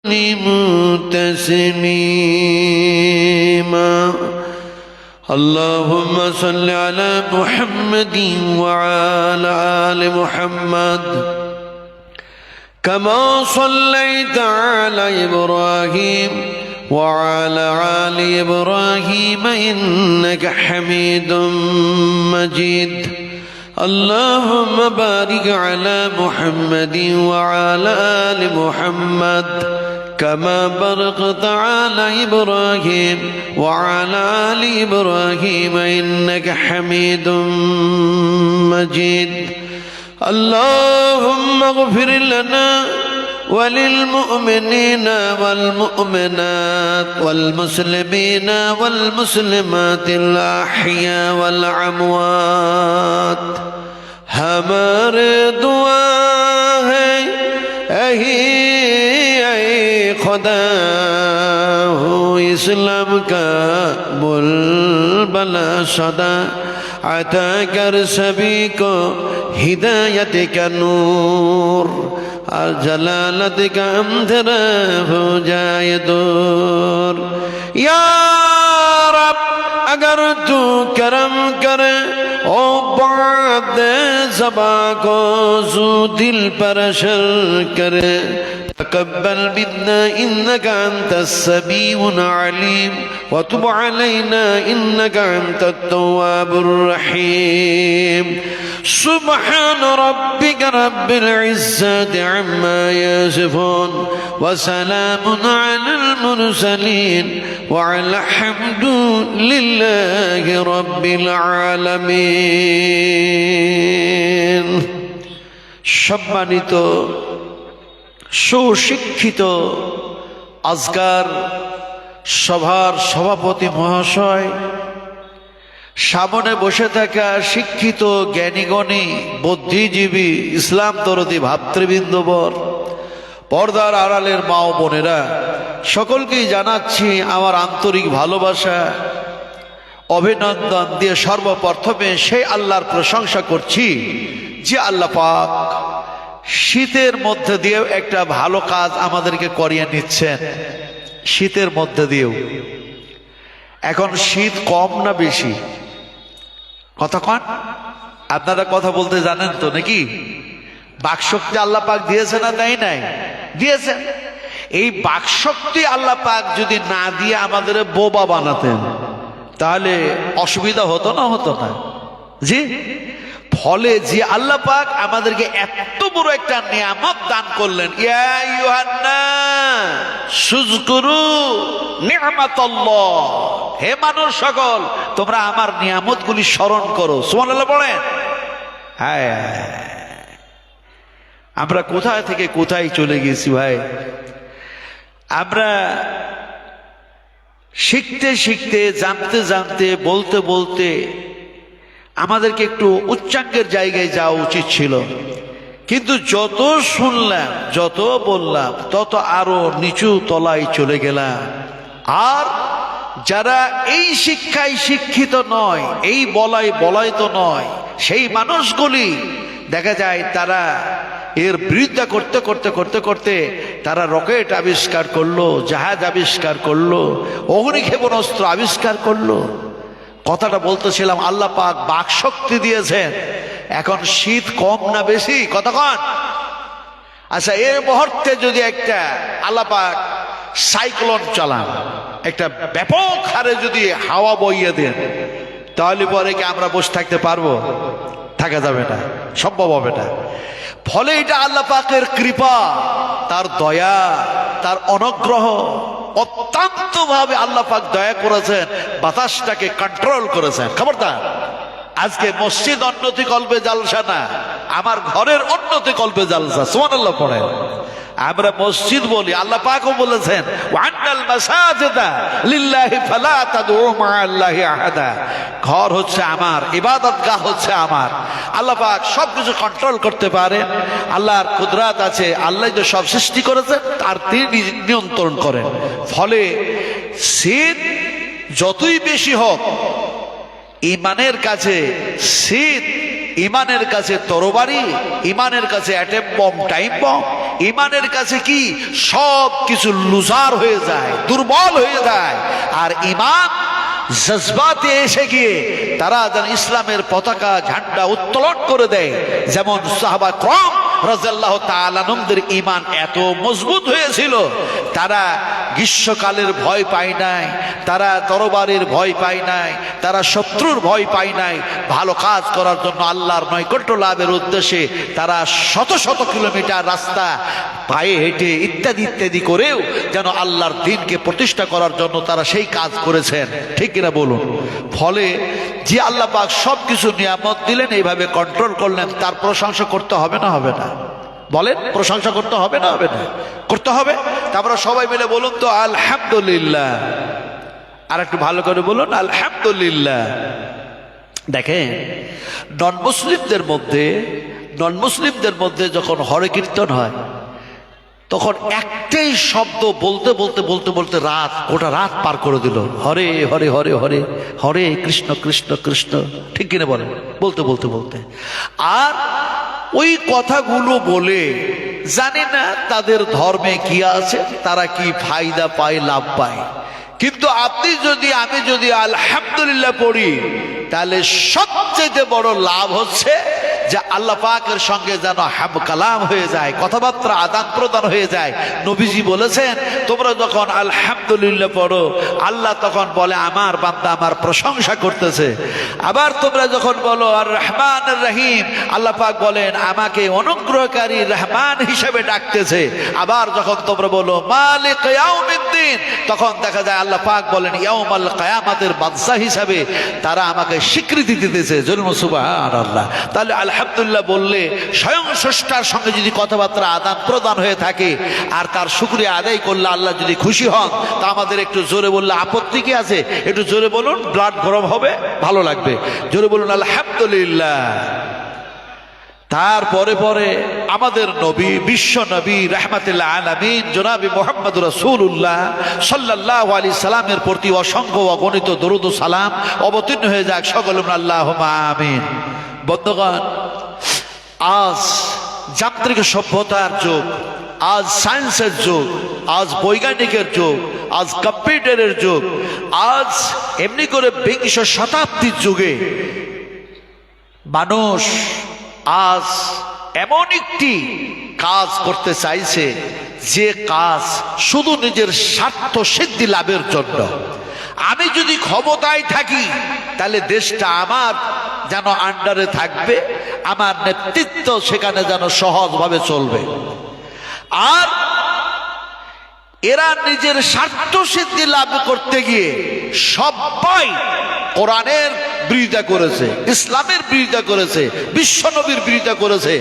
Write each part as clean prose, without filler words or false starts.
تسليما اللهم صل على محمد وعلى آل محمد كما صليت على إبراهيم وعلى آل إبراهيم إنك حميد مجيد اللهم بارك على محمد وعلى آل محمد كما باركت على إبراهيم وعلى آل إبراهيم إنك حميد مجيد اللهم اغفر لنا وللمؤمنين والمؤمنات والمسلمين والمسلمات الأحياء والأموات हमारे दुआ है खुदा हो इस्लाम का बुलबुला सदा अता कर सभी को हिदायत का नूर और जलालत का अंधेरा हो जाए दूर या रब अगर तू करम करे ओ बात ज़बा को ज़ू दिल पर असर करे तक़ब्बल मिन्ना इन्नका अंतस-समीउल अलीम व तुब अलैना इन्नका अंतत-तव्वाबुर रहीम सुब्हान रब्बिका रब्बिल इज़्ज़ति अम्मा यसिफून व सलामुन अलल मुरसलीन व अलहम्दुलिल्लाहि रब्बिल आलामीन। सम्मानित সুশিক্ষিত আজকার সভার সভাপতি মহাশয়, সামনে বসে থাকা শিক্ষিত জ্ঞানীগণী বুদ্ধিজীবী ইসলাম দরদী ভাতৃবৃন্দবর, পর্দার আড়ালের মা ও বোনেরা, সকলকেই জানাচ্ছি আমার আন্তরিক ভালোবাসা অভিনন্দন দিয়ে সর্বপ্রথমে সেই আল্লাহর প্রশংসা করছি যে আল্লাহ পাক শীতের মধ্যে দিয়েও একটা ভালো কাজ আমাদেরকে করিয়ে নিচ্ছেন। শীতের মধ্যে দিয়েও এখন শীত কম না বেশি? কথা কন, আপনারা কথা বলতে জানেন তো নাকি? বাকশক্তি আল্লাহ পাক দিয়েছে না দেয় নাই? দিয়েছেন। এই বাকশক্তি আল্লাহ পাক যদি না দিয়ে আমাদের বোবা বানাতেন তাহলে অসুবিধা হতো না? হতো না? জি। ফলে যে আল্লাহ পাক আমাদেরকে এত বড় একটা নিয়ামত দান করলেন, ইয়া আইয়ুহান নাস শুযকুরু নি'মাতাল্লাহ, হে মানুষ সকল তোমরা আমার নিয়ামতগুলি স্মরণ করো। সুবহানাল্লাহ পড়েন। হ্যাঁ, আমরা কোথায় থেকে কোথায় চলে গেছি ভাই। আমরা শিখতে শিখতে, জানতে জানতে, বলতে বলতে আমাদেরকে একটু উচ্চাঙ্গের জায়গায় যাওয়া উচিত ছিল, কিন্তু যত শুনলাম, যত বললাম, তত আরো নিচু তলায় চলে গেলাম। আর যারা এই শিক্ষায় শিক্ষিত নয়, এই বলাই তো নয়, সেই মানুষগুলি দেখা যায় তারা এর বিরোধিতা করতে করতে করতে করতে তারা রকেট আবিষ্কার করলো, জাহাজ আবিষ্কার করলো, অগ্নি ক্ষেপণাস্ত্র আবিষ্কার করলো। কথাটা বলতেছিলাম, আল্লাহ পাক বাক শক্তি দিয়েছেন। এখন শীত কম না বেশি? কথা কন। আচ্ছা, এর মুহূর্তে যদি একটা আল্লাহ পাক সাইক্লোন চালান, একটা ব্যাপক হারে যদি হাওয়া বইয়ে দেন, তাহলে পরে কি আমরা বসে থাকতে পারবো? থাকা যাবে না, সম্ভব হবে না। ফলে এটা আল্লাহ পাকের কৃপা, তার দয়া, তার অনুগ্রহ। অত্যন্ত ভাবে আল্লাহ পাক দয়া করেছেন, বাতাসটাকে কন্ট্রোল করেছেন। খবরদার, আজকে মসজিদ উন্নতি কল্পে জালসা না, আমার ঘরের উন্নতি কল্পে জালসা। সুবহানাল্লাহ পড়েন। আমরা মসজিদ বলি, আল্লাহ পাকও বলেছেন ওয়ান্নাল মাসাজিদা লিল্লাহি ফালা তাদউ মাআল্লাহি আহাদা। ঘর হচ্ছে আমার, ইবাদতগাহ হচ্ছে আমার। আল্লাহ পাক সবকিছু কন্ট্রোল করতে পারেন, আল্লাহর কুদরত আছে, আল্লাহ যে সব সৃষ্টি করেছেন আর তিনি নিয়ন্ত্রণ করেন। ফলে শীত যতই বেশি হোক, ঈমানের কাছে শীত ইমানের কাছে তরবারি, ইমানের কাছে অ্যাটম বম, টাইম বম, ইমানের কাছে কি সব কিছু লুজার হয়ে যায়, দুর্বল হয়ে যায়। আর ইমান জজবাতে এসে গিয়ে তারা যেন ইসলামের পতাকা ঝান্ডা উত্তোলন করে দেয়। যেমন সাহাবা کرام রাদিয়াল্লাহু তাআলা আনহুদের ঈমান এত মজবুত হয়েছিল, তারা গ্রীষ্মকালের ভয় পায় নাই, তারা তরবারির ভয় পায় নাই, তারা শত্রুর ভয় পায় নাই। ভালো কাজ করার জন্য, আল্লাহর নৈকট্য লাভের উদ্দেশ্যে তারা শত শত কিলোমিটার রাস্তা পায়ে হেঁটে ইত্যাদি ইত্যাদি করেও যেন আল্লাহর দ্বীনকে প্রতিষ্ঠা করার জন্য তারা সেই কাজ করেছেন। ঠিক কিনা বলুন? ফলে যে আল্লাহ পাক সব কিছু নিয়ামত দিলেন, এইভাবে কন্ট্রোল করলেন, তার প্রশংসা করতে হবে না হবে না? বলেন, প্রশংসা করতে হবে না হবে না? করতে হবে। তারপরে সবাই মিলে বলুন তো আলহামদুলিল্লাহ। আর একটু ভালো করে বলুন আলহামদুলিল্লাহ। দেখেন, নন মুসলিমদের মধ্যে যখন হরে কীর্তন হয়, তখন একটাই শব্দ বলতে বলতে বলতে বলতে গোটা রাত পার করে দিল। হরে হরে হরে হরে হরে কৃষ্ণ কৃষ্ণ কৃষ্ণ। ঠিক কিনা বলেন? বলতে বলতে বলতে, আর ওই কথাগুলো বলে জানি না তাদের ধর্মে কি আছে, তারা কি ফায়দা পায়, লাভ পায়। কিন্তু আমি যদি আলহামদুলিল্লাহ পড়ি, তাহলে সবচেয়ে বড় লাভ হচ্ছে যে আল্লাহ পাকের সঙ্গে যেন হাম কালাম হয়ে যায়, কথাবার্তা আদান প্রদান হয়ে যায়। নবীজি বলেছেন, তোমরা যখন আলহামদুলিল্লাহ পড়ো, আল্লাহ তখন বলে আমার বান্দা আমার প্রশংসা করতেছে। আবার তোমরা যখন বলো আর রহমান রহিম, আল্লাহ পাক বলেন আমাকে অনুগ্রহকারী রহমান হিসেবে ডাকতেছে। আবার যখন তোমরা বলো মালিক ইয়াউমিদ্দিন, তখন দেখা যায় আল্লাহ পাক বলেন ইয়াউমাল কিয়ামতের বাদশা হিসাবে তারা আমাকে স্বীকৃতি দিতেছে। জন্য সুবহানাল্লাহ। তাহলে আলহামদুলিল্লাহ বললে স্বয়ং স্রষ্টার সঙ্গে যদি কথাবার্তা আদান প্রদান হয়ে থাকে, আর তার শুকরিয়া আদায় করলে আল্লাহ যদি খুশি হন, তা আমাদের একটু জোরে বললে আপত্তি কি আছে? একটু জোরে বলুন, ব্লাড গরম হবে, ভালো লাগবে। জোরে বলুন আলহামদুলিল্লাহ। তারপরে পরে আমাদের নবী, বিশ্ব নবী রাহমাতুল আলামিন জনাবে মুহাম্মদ রাসূলুল্লাহ সাল্লাল্লাহু আলাইহি সাল্লামের প্রতি অসংখ্য অগণিত দরুদ ও সালাম অবতীর্ণ হয়ে যাক। সকলে বলুন আল্লাহুম্মা আমিন। বন্ধুগণ, আজ যান্ত্রিক সভ্যতার যুগ, আজ সায়েন্সের যুগ, আজ বৈজ্ঞানিকের যুগ, আজ কম্পিউটারের যুগ, আজ এমনি করে বিংশ শতাব্দীর যুগে মানুষ আজ এমন একটি কাজ করতে চাইছে, যে কাজ শুধু নিজের স্বার্থ সিদ্ধি লাভের জন্য। আমি যদি ক্ষমতায় থাকি, তাহলে দেশটা আমার যেন আন্ডারে থাকবে, আমার নেতৃত্ব সেখানে যেন সহজভাবে চলবে। আর এরা নিজের স্বার্থ সিদ্ধি লাভ করতে গিয়ে সবাই কোরআনের বিরোধিতা করেছে, ইসলামের বিরোধিতা করেছে, বিশ্বনবীর বিরোধিতা করেছে,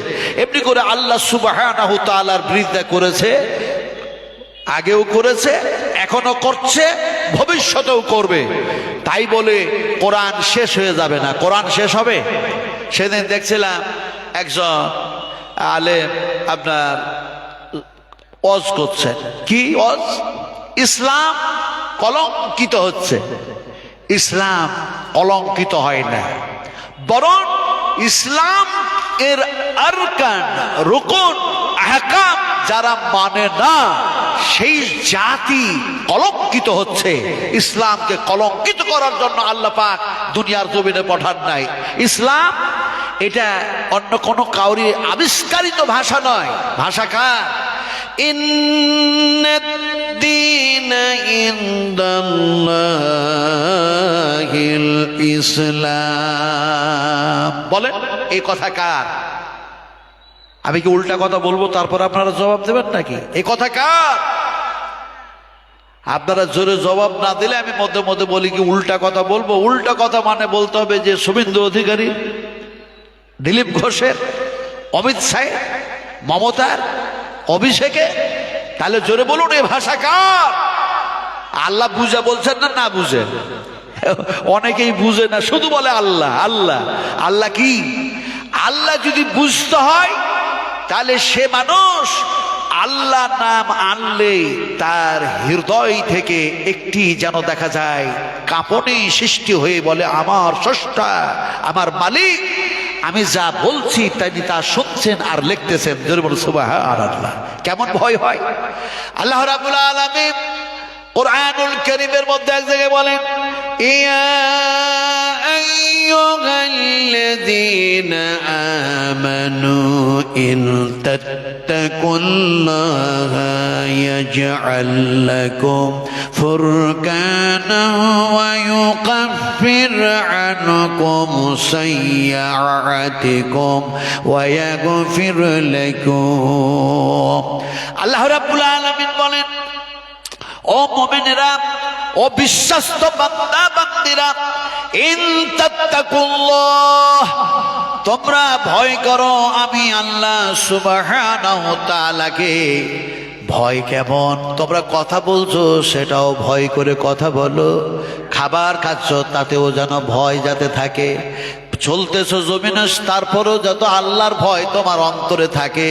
এমনি করে আল্লাহ সুবহানাহু তাআলার বিরোধিতা করেছে। আগেও করেছে, এখনো করছে, ভবিষ্যতেও করবে। তাই বলে কোরআন শেষ হয়ে যাবে না। কোরআন শেষ হবে? সেদিন দেখছিলাম একজন আলেম আপনার ওয়াজ করছেন। কি ওয়াজ? ইসলাম কলঙ্কিত হচ্ছে। ইসলাম কলঙ্কিত হয় না, বরং ইসলাম এর আরকান, রুকুন, আহকাম যারা মানে না, সেই জাতি কলঙ্কিত হচ্ছে। ইসলামকে কলঙ্কিত করার জন্য আল্লাহ পাক দুনিয়ার জমিনে পাঠান নাই। ইসলাম এটা অন্য কোনো কাউরি আবিষ্কারিত ভাষা নয়। ভাষা কার? ইন্নাদ-দীনা ইনদাল্লাহিল ইসলাম। বলেন, এই কথা কার? আমি কি উল্টা কথা বলবো, তারপর আপনারা জবাব দেবেন নাকি? এই কথা কার? আপনারা জোরে জবাব না দিলে আমি মধ্যে মধ্যে বলি কি উল্টা কথা বলবো। উল্টা কথা মানে বলতে হবে যে শুভেন্দু অধিকারী, দিলীপ ঘোষের, অমিত শাহ, মমতার, অভিষেকে। তাহলে জোরে বলুন, এই ভাষা কার? আল্লাহ বুঝে বলছেন না, না বুঝে? অনেকেই বুঝে না, শুধু বলে আল্লাহ আল্লাহ। আল্লাহ কি? আল্লাহ যদি বুঝতে হয়, তাহলে সে মানুষ আল্লাহ নাম আনলে তার হৃদয় থেকে একটি যেন দেখা যায় কাঁপনি সৃষ্টি হয়ে বলে আমার স্রষ্টা, আমার মালিক, আমি যা বলছি তিনি তা শুনছেন আর লিখতেছেন। জোরে বলুন সুবহানাল্লাহ। কেমন ভয় হয়? আল্লাহ রাব্বুল আলামিন কুরআনুল কারীমের মধ্যে এক জায়গায় বলেন, ইয়া আইয়ুহাল্লাযীনা আমানু ইন তাত্তাকুল্লাহা ইয়াজআল লাকুম ফুরকানান ওয়া ইউকাফির আনকুম সাইয়্যাতিকুম ওয়া ইয়াগফির লাকুম। আল্লাহ রাব্বুল আলামিন বলেন, ও মুমিনেরা, ও বিশ্বাস্ত বান্দা বান্দীরা, ইন তাত্তাকুল্লাহ, তোমরা ভয় করো আমি আল্লাহ সুবহানাহু ওয়া তাআলাকে। ভয় কেমন? তোমরা কথা বলছো সেটাও ভয় করে কথা বলো, খাবার খাচ্ছ তাতেও যেন ভয় যাতে থাকে, চলতেছো জমিনে তারপরেও যত আল্লাহর ভয় তোমার অন্তরে থাকে,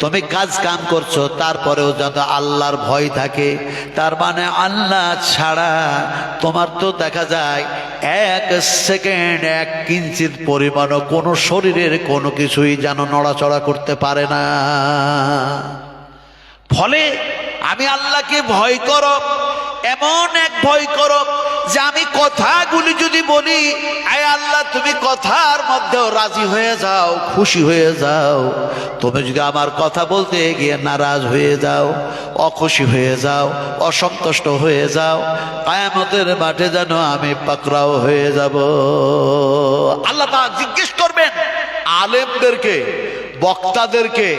তুমি কাজ কাম করছো তারপরেও যত আল্লাহর ভয় থাকে। তার মানে আল্লাহ ছাড়া তোমার তো দেখা যায় এক সেকেন্ড এক কিঞ্চিত পরিমাণও কোনো শরীরের কোনো কিছুই যেন নড়াচড়া করতে পারে না। ফলে আমি আল্লাহকে ভয় করো, এমন এক ভয় করো যে আমি কথাগুলি যদি বলি, আয় আল্লাহ তুমি কথার মধ্যেও রাজি হয়ে যাও, খুশি হয়ে যাও। তুমি যদি আমার কথা বলতে গিয়ে নারাজ হয়ে যাও, অখুশি হয়ে যাও, অসন্তুষ্ট হয়ে যাও, কিয়ামতের মাঠে যেন আমি পাকড়াও হয়ে যাব। আল্লাহ পাক জিজ্ঞেস করবেন আলেমদেরকে, বক্তাদেরকে,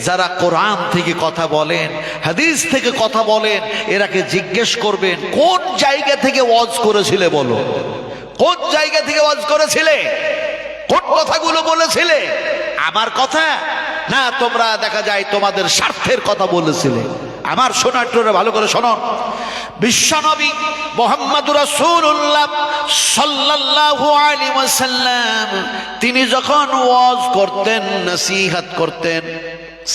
যারা কোরআন থেকে কথা বলেন, হাদিস থেকে কথা বলেন, এরাকে জিজ্ঞেস করবেন কোন জায়গা থেকে ওয়াজ করেছিলে, বলো কোন জায়গা থেকে ওয়াজ করেছিলে, কোন কথাগুলো বলেছিলে, আমার কথা না তোমরা দেখা যায় তোমাদের স্বার্থের কথা বলেছিলে। আমার শোনাট্টরে ভালো করে শোনো, বিশ্বনবী মুহাম্মদুর রাসূলুল্লাহ সাল্লাল্লাহু আলাইহি ওয়াসাল্লাম তিনি যখন ওয়াজ করতেন, নসিহত করতেন,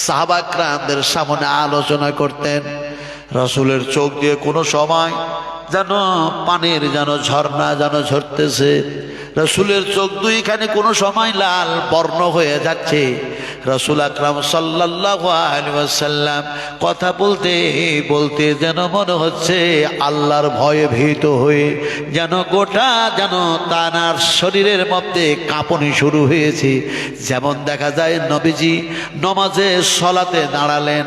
সাহাবা کرامদের সামনে আলোচনা করতেন, রাসূলের চোখ দিয়ে কোনো সময় যেন পানির যেন ঝর্ণা যেন ঝরতেছে, রাসূলের চোখ দুইখানে কোনো সময় লাল বর্ণ হয়ে যাচ্ছে। রাসূল আকরাম সাল্লাল্লাহু আলাইহি ওয়াসাল্লাম কথা বলতে বলতে যেন মনে হচ্ছে আল্লাহর ভয়ে ভীত হয়ে যেন গোটা যেন তানার শরীরের মধ্যে কাঁপুনি শুরু হয়েছে। যেমন দেখা যায় নবীজি নমাজে সলাতে দাঁড়ালেন,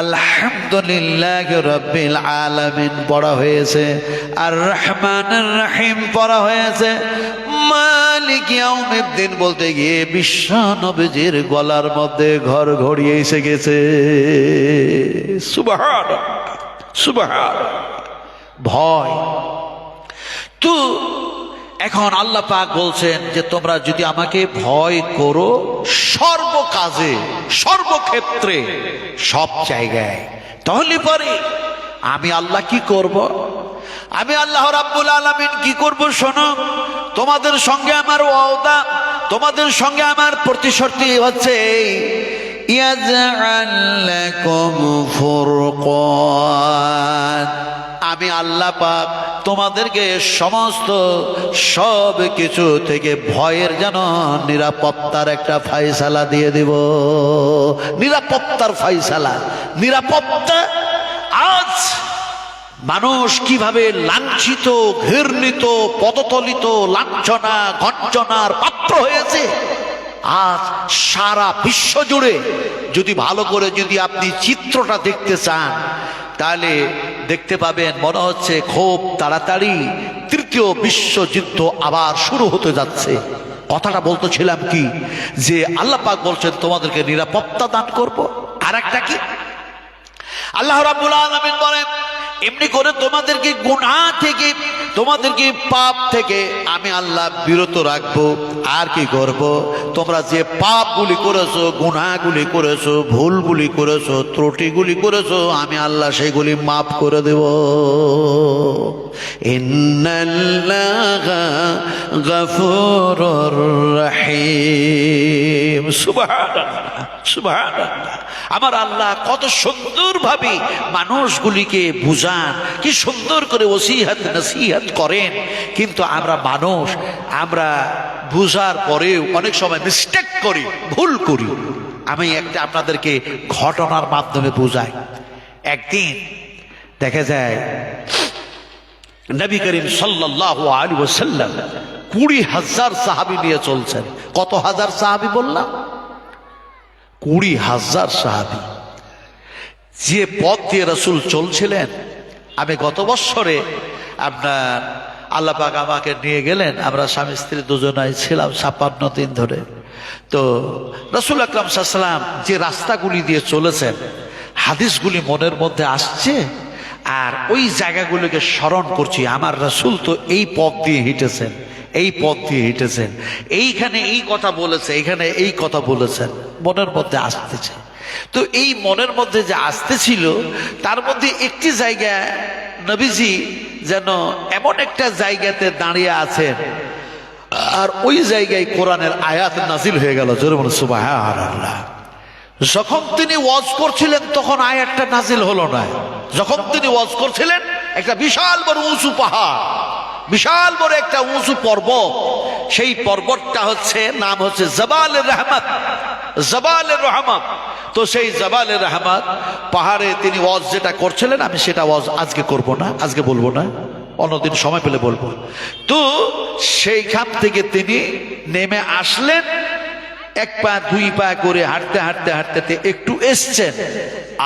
আলহামদুলিল্লাহি রাব্বিল আলামিন পড়া হয়েছে, আর রহমানির রহিম পড়া হয়েছে, মালিক ইয়াউমিদ্দিন বলতে গিয়ে বিশ্ব নবীজির গলার মধ্যে ঘর ঘড়িয়ে এসে গেছে। সুবহানাল্লাহ, সুবহানাল্লাহ। ভয় তো এখন আল্লাহ পাক বলছেন যে তোমরা যদি আমাকে ভয় করো সর্বকাজে, সর্বক্ষেত্রে, সব জায়গায়, তাহলে পরে আমি আল্লাহ কি করব? আমি আল্লাহ রাব্বুল আলামিন কি করব? শোনো, তোমাদের সঙ্গে আমার ওয়াদা, তোমাদের সঙ্গে আমার প্রতিশ্রুতি হচ্ছে ইয়াজআল লাকুম ফুরকান, আমি আল্লাহ পাক তোমাদেরকে সমস্ত সব কিছু থেকে ভয়ের যেন নিরাপত্তার একটা ফায়সালা দিয়ে দেব। নিরাপত্তার ফায়সালা, নিরাপত্তা। আজ মানুষ কিভাবে লাঞ্ছিত, ঘৃণিত, পদতলিত, লাঞ্ছনা গঞ্জনার পাত্র হয়েছে। আজ সারা বিশ্ব জুড়ে যদি ভালো করে যদি আপনি চিত্রটা দেখতে চান তাহলে দেখতে পাবেন মনে হচ্ছে খুব তাড়াতাড়ি তৃতীয় বিশ্বযুদ্ধ আবার শুরু হতে যাচ্ছে। কথাটা বলতেছিলাম কি, যে আল্লাহ পাক বলছেন তোমাদেরকে নিরাপত্তা দান করব। আর একটা কি, আল্লাহ রাব্বুল আলামিন বলেন এমনি করে তোমাদেরকে গুনাহ থেকে, তোমাদেরকে পাপ থেকে আমি আল্লাহ বিরত রাখবো। আর কি করব? তোমরা যে পাপগুলি করেছো, গুনাহগুলি করেছো, ভুলগুলি করেছো, ত্রুটিগুলি করেছো, আমি আল্লাহ সেগুলি মাফ করে দেব। ইন্নাল্লাহা গফুরুর রহিম। সুবহানাল্লাহ, সুবহানাল্লাহ। আমার আল্লাহ কত সুন্দরভাবে মানুষগুলিকে বুঝান, কি সুন্দর করে ওসিহাত নসিহত করেন। কিন্তু আমরা মানুষ, আমরা বুঝার পরেও অনেক সময় মিস্টেক করি, ভুল করি। আমি একটা আপনাদেরকে ঘটনার মাধ্যমে বুঝাই। একদিন দেখা যায় নবী করিম সাল্লাল্লাহু আলাইহি ওয়াসাল্লাম 20,000 সাহাবী নিয়ে চলছেন। কত হাজার সাহাবী বললাম? 20,000 সাহাবী। যে পথ দিয়ে রাসূল চলছিলেন, আমি গত বছরে আপনার আল্লাহ পাক আমাকে নিয়ে গেলেন, আমরা স্বামী স্ত্রী দুজনাই ছিলাম 56 দিন ধরে। তো রাসূল আকরাম সাল্লাল্লাহু আলাইহি ওয়াসাল্লাম যে রাস্তাগুলি দিয়ে চলেছেন, হাদিসগুলি মনের মধ্যে আসছে, আর ওই জায়গাগুলোকে স্মরণ করছি। আমার রাসূল তো এই পথ দিয়ে হেঁটেছেন, এই পথ দিয়ে হেঁটেছেন, এইখানে এই কথা বলেছে, এখানে এই কথা বলেছেন, মনের মধ্যে আসতেছে। তো এই মনের মধ্যে যে আসতেছিল, তার মধ্যে একটি জায়গা নবীজি যেন এমন একটা জায়গাতে দাঁড়িয়ে আছেন, আর ওই জায়গায় কোরআনের আয়াত নাজিল হয়ে গেল। জোরে বলুন সুবহানাল্লাহ। যখন তিনি ওয়াজ করছিলেন তখন আয়াতটা নাজিল হলো না। যখন তিনি ওয়াজ করছিলেন, একটা বিশাল বড় উঁচু পাহাড়, বিশাল বড় একটা উঁচু পর্বত, সেই পর্বতটা নাম হচ্ছে জাবালের রহমত, জাবালের রহমত। তো সেই জাবালের রহমত পাহাড়ে তিনি ওয়াজ যেটা করছিলেন, আমি সেটা ওয়াজ আজকে করব না, আজকে বলবো না, অন্যদিন সময় পেলে বলবো। তো সেইখান থেকে তিনি নেমে আসলেন, এক পা দুই পা করে হাঁটতে হাঁটতে হাঁটতে একটু এসছেন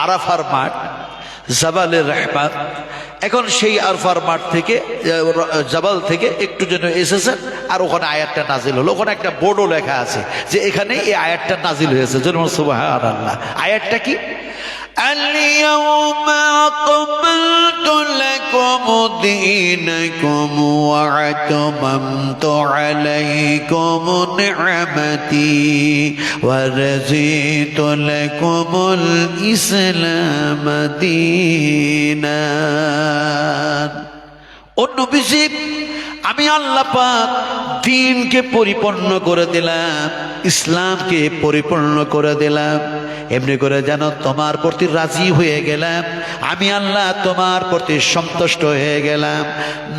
আরাফার মাঠ, জাবালের রহমত। এখন সেই আরাফার মাঠ থেকে, জাবাল থেকে একটু যেন এসেছেন, আর ওখানে আয়াতটা নাজিল হলো। ওখানে একটা বোর্ডও লেখা আছে যে এখানে এই আয়াতটা নাজিল হয়েছে। সুবহানাল্লাহ। আয়াতটা কি? اليوم أكملت لكم دينكم وأتممت عليكم نعمتي ورضيت لكم الإسلام دينا। নবীজি, আমি আল্লাহ পাক দ্বীনকে পরিপূর্ণ করে দিলাম, ইসলামকে পরিপূর্ণ করে দিলাম, এমনি করে যেন তোমার প্রতি রাজি হয়ে গেলাম, আমি আল্লাহ তোমার প্রতি সন্তুষ্ট হয়ে গেলাম,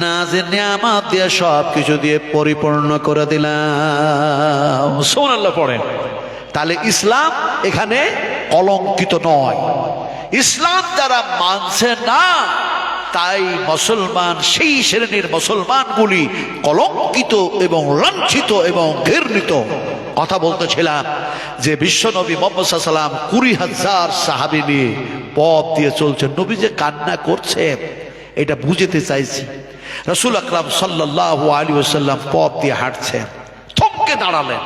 না যে নিয়ামত দিয়ে সব কিছু দিয়ে পরিপূর্ণ করে দিলাম। সুবহানাল্লাহ পড়েন। তাহলে ইসলাম এখানে কলঙ্কিত নয়। ইসলাম যারা মানছে না, তাই মুসলমান, সেই শ্রেণীর মুসলমানগুলি কলঙ্কিত এবং লাঞ্ছিত এবং ঘৃণিত। কথা বলতেছিলাম যে বিশ্বনবী মুহাম্মদ সাল্লাল্লাহু আলাইহি ওয়াসাল্লাম 20,000 সাহাবী নিয়ে পথ দিয়ে চলছেন। নবী যে কান্না করছে এটা বুঝতে চাইছি। রাসূল আকরাম সাল্লাল্লাহু আলাইহি ওয়াসাল্লাম পথ দিয়ে হাঁটছেন, থমকে দাঁড়ালেন।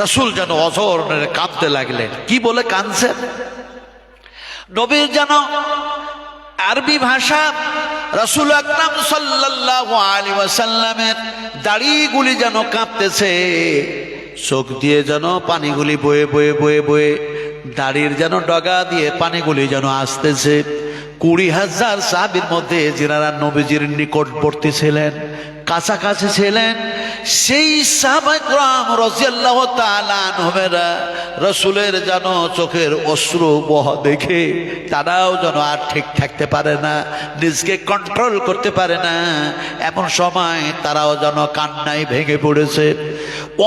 রাসূল যেন অঝরে কাঁদতে লাগলেন। কি বলে কাঁদছেন? নবীর যেন আরবি ভাষা, রাসূল আকরাম সাল্লাল্লাহু আলাইহি ওয়াসাল্লামের দাড়িগুলি যেন কাঁপতেছে, চোখ দিয়ে যেন পানিগুলি বয়ে বয়ে বয়ে বয়ে, দাড়ির যেন ডগা দিয়ে পানিগুলি যেন আসতেছে। 20,000 সাহাবীর মধ্যে যারা নবীজির নিকটবর্তী ছিলেন, কাছাকাছি ছিলেন, সেই সাহাবায়ে কেরাম রাদিয়াল্লাহু তাআলা আনহুরা রাসূলের যেন চোখের অশ্রু বহা দেখে তারাও যেন আর ঠিক থাকতে পারে না, নিজকে কন্ট্রোল করতে পারে না। এমন সময় তারাও যেন কান্নায় ভেঙে পড়েছে।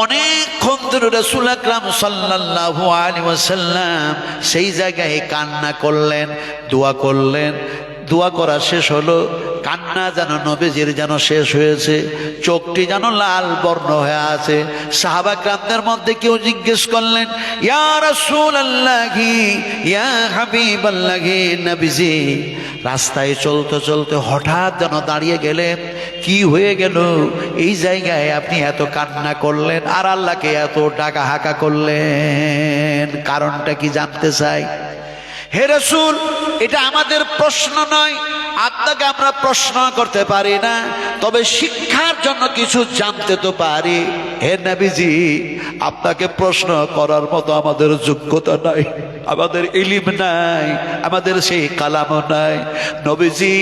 অনেকক্ষণ ধরে রাসূল আকরাম সাল্লাল্লাহু আলাইহি ওয়াসাল্লাম সেই জায়গায় কান্না করলেন, দোয়া করলেন। দোয়া করা শেষ হলো, কান্না যেন নবীজির যেন শেষ হয়েছে, চোখটি যেন লাল বর্ণ হয়ে আছে। সাহাবা কেরামদের মধ্যে কেউ জিজ্ঞেস করলেন, ইয়া রাসূলুল্লাহি, ইয়া হাবিবাল্লাহি, নবীজি রাস্তায় চলতে চলতে হঠাৎ যেন দাঁড়িয়ে গেলেন, কি হয়ে গেল? এই জায়গায় আপনি এত কান্না করলেন আর আল্লাহকে এত ডাকা হাঁকা করলেন, কারণটা কি জানতে চাই। হে রাসূল, এটা আমাদের প্রশ্ন নয়, আপনাকে আমরা প্রশ্ন করতে পারি না, তবে শিক্ষার জন্য কিছু জানতে তো পারি। হে নবীজি, আপনাকে প্রশ্ন করার মতো আমাদের যোগ্যতা নাই। আমাদের ইলম নাই, আমাদের সেই কালামও নাই। নবীজি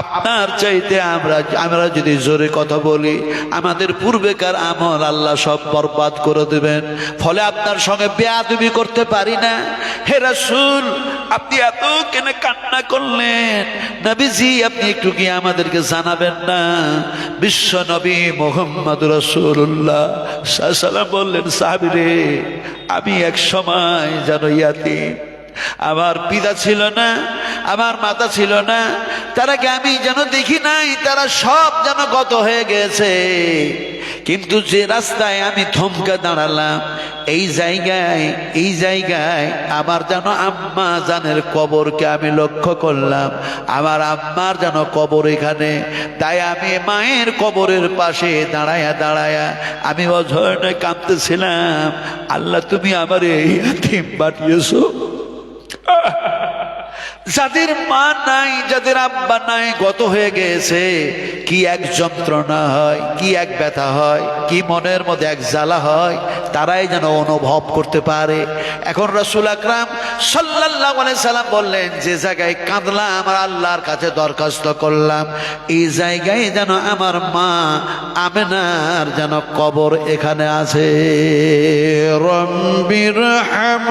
আপনার চাইতে আমরা যদি জোরে কথা বলি আমাদের পূর্বেকার আমল আল্লাহ সব বরবাদ করে দেবেন। ফলে আপনার সঙ্গে বেয়াদবি করতে পারি না। হে রাসূল, আপনি এত কেন কান্না করলেন? নবীজি আপনি একটু কি আমাদেরকে জানাবেন না? বিশ্ব নবী মুহাম্মদ রাসূলুল্লাহ সাল্লাল্লাহু আলাইহি ওয়াসাল্লাম বললেন, সাহাবীরে, আমি এক সময় যেন ইয়াতীম, আমার পিতা ছিল না, আমার মাতা ছিল না, তারাকে আমি যেন দেখি নাই, তারা সব যেন গত হয়ে গেছে। কিন্তু যে রাস্তায় আমি থমকে দাঁড়ালাম, এই জায়গায় আমার যেন আম্মা জানের কবরকে আমি লক্ষ্য করলাম। আমার আম্মার যেন কবর এখানে, তাই আমি মায়ের কবরের পাশে দাঁড়ায়া আমি অঝরণে কাঁদতেছিলাম, আল্লাহ তুমি আমার এই ইয়াতীম পাঠিয়েছো। যাদের মা নাই, যাদের আব্বা নাই, গত হয়ে গেছে, কি এক যন্ত্রণা হয়, কি এক ব্যথা হয়, কি মনের মধ্যে এক জ্বালা হয়, তারাই যেন অনুভব করতে পারে। এখন রাসূল আকরাম সাল্লাল্লাহু আলাইহি সাল্লাম বললেন, যে জায়গায় কাঁদলাম, আমার আল্লাহর কাছে দরখাস্ত করলাম, এই জায়গায় যেন আমার মা আমেনার যেন কবর এখানে আছে। রব্বিরহামহুমা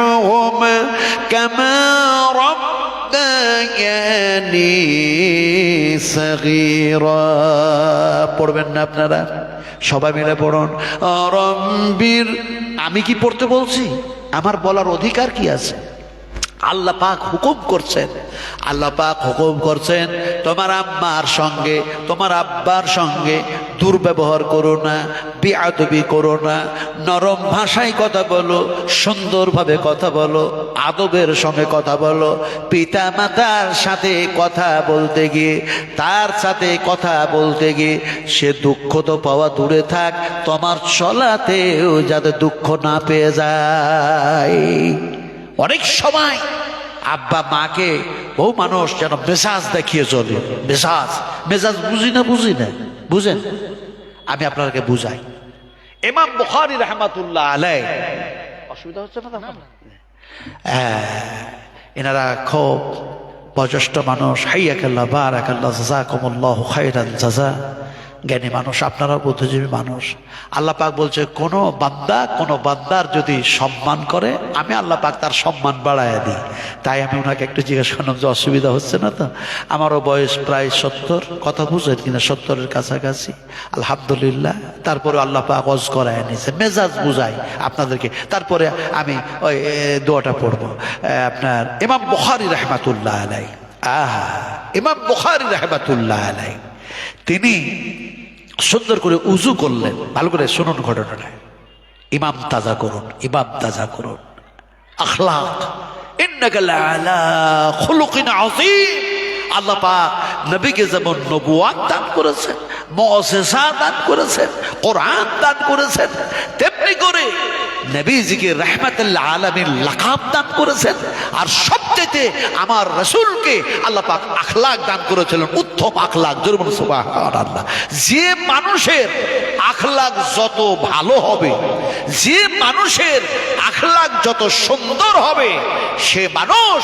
কামা রব্বায়ানি সগীরা। পড়বেন না আপনারা? সবাই মিলে পড়ুন। রব্বির, আমি কি পড়তে বলছি? আমার বলার অধিকার কি আছে? আল্লাহ পাক হুকুম করছেন, আল্লাহ পাক হুকুম করছেন, তোমার আম্মার সঙ্গে তোমার আব্বার সঙ্গে দুর্ব্যবহার করো না, বেয়াদবি করো না, নরম ভাষায় কথা বলো, সুন্দরভাবে কথা বলো, আদবের সঙ্গে কথা বলো। পিতা মাতার সাথে কথা বলতে গিয়ে, তার সাথে কথা বলতে গিয়ে সে দুঃখ তো পাওয়া দূরে থাক, তোমার চলাতেও যাতে দুঃখ না পেয়ে যায়। অনেক সময় আব্বা মাকে বহু মানুষ যেন মেজাজ দেখিয়ে চলে। মেজাজ বুঝি না বুঝেন? আমি আপনাকে বুঝাই। ইমাম বুখারী রাহমাতুল্লাহ আলাইহি, অসুবিধা হচ্ছে না? এনারা খুব বয়োজ্যেষ্ঠ মানুষ, হাইয়াকাল্লাহ বারাকাল্লাহ জাযাকুমুল্লাহু খাইরাল জাযা, জ্ঞানী মানুষ, আপনারা বুদ্ধিজীবী মানুষ। আল্লাহ পাক বলছে, কোনো বান্দার যদি সম্মান করে, আমি আল্লাহ পাক তার সম্মান বাড়াইয়া দিই। তাই আমি ওনাকে একটু জিজ্ঞেস করলাম যে অসুবিধা হচ্ছে না তো? আমারও বয়স প্রায় 70, কথা বুঝেন কিনা, 70-এর কাছাকাছি, আলহামদুলিল্লাহ। তারপরে আল্লাহ পাক ওয়াজ করায় নিয়েছে, মেজাজ বুঝাই আপনাদেরকে। তারপরে আমি ওই দোয়াটা পড়বো। আপনার ইমাম বুখারী রাহমাতুল্লাহ আলাইহি, ইমাম বুখারী রাহমাতুল্লাহ আলাইহি, তিনি সুন্দর করে উজু করলেন। ভালো করে শুনুন ঘটনাটা, ইমাম তাজা করুন। আখলাক, ইন্নাকা লাআলা খুলুকিন আযীম। আল্লাহ পাক নবীকে যেমন নবুয়াত দান করেছেন, মুজিজা দান করেছেন, কোরআন দান করেছেন, তেমনি করে নবীজিকে রাহমাতুল আলামিন লাকাব দান করেছেন। আর সবচেয়ে আমার রাসূলকে আল্লাহ পাক আখলাক দান করেছিলেন, উত্তম আখলাক। জোরে বলুন সুবহানাল্লাহ। যে মানুষের আখলাক যত ভালো হবে, যে মানুষের আখলাক যত সুন্দর হবে, সে মানুষ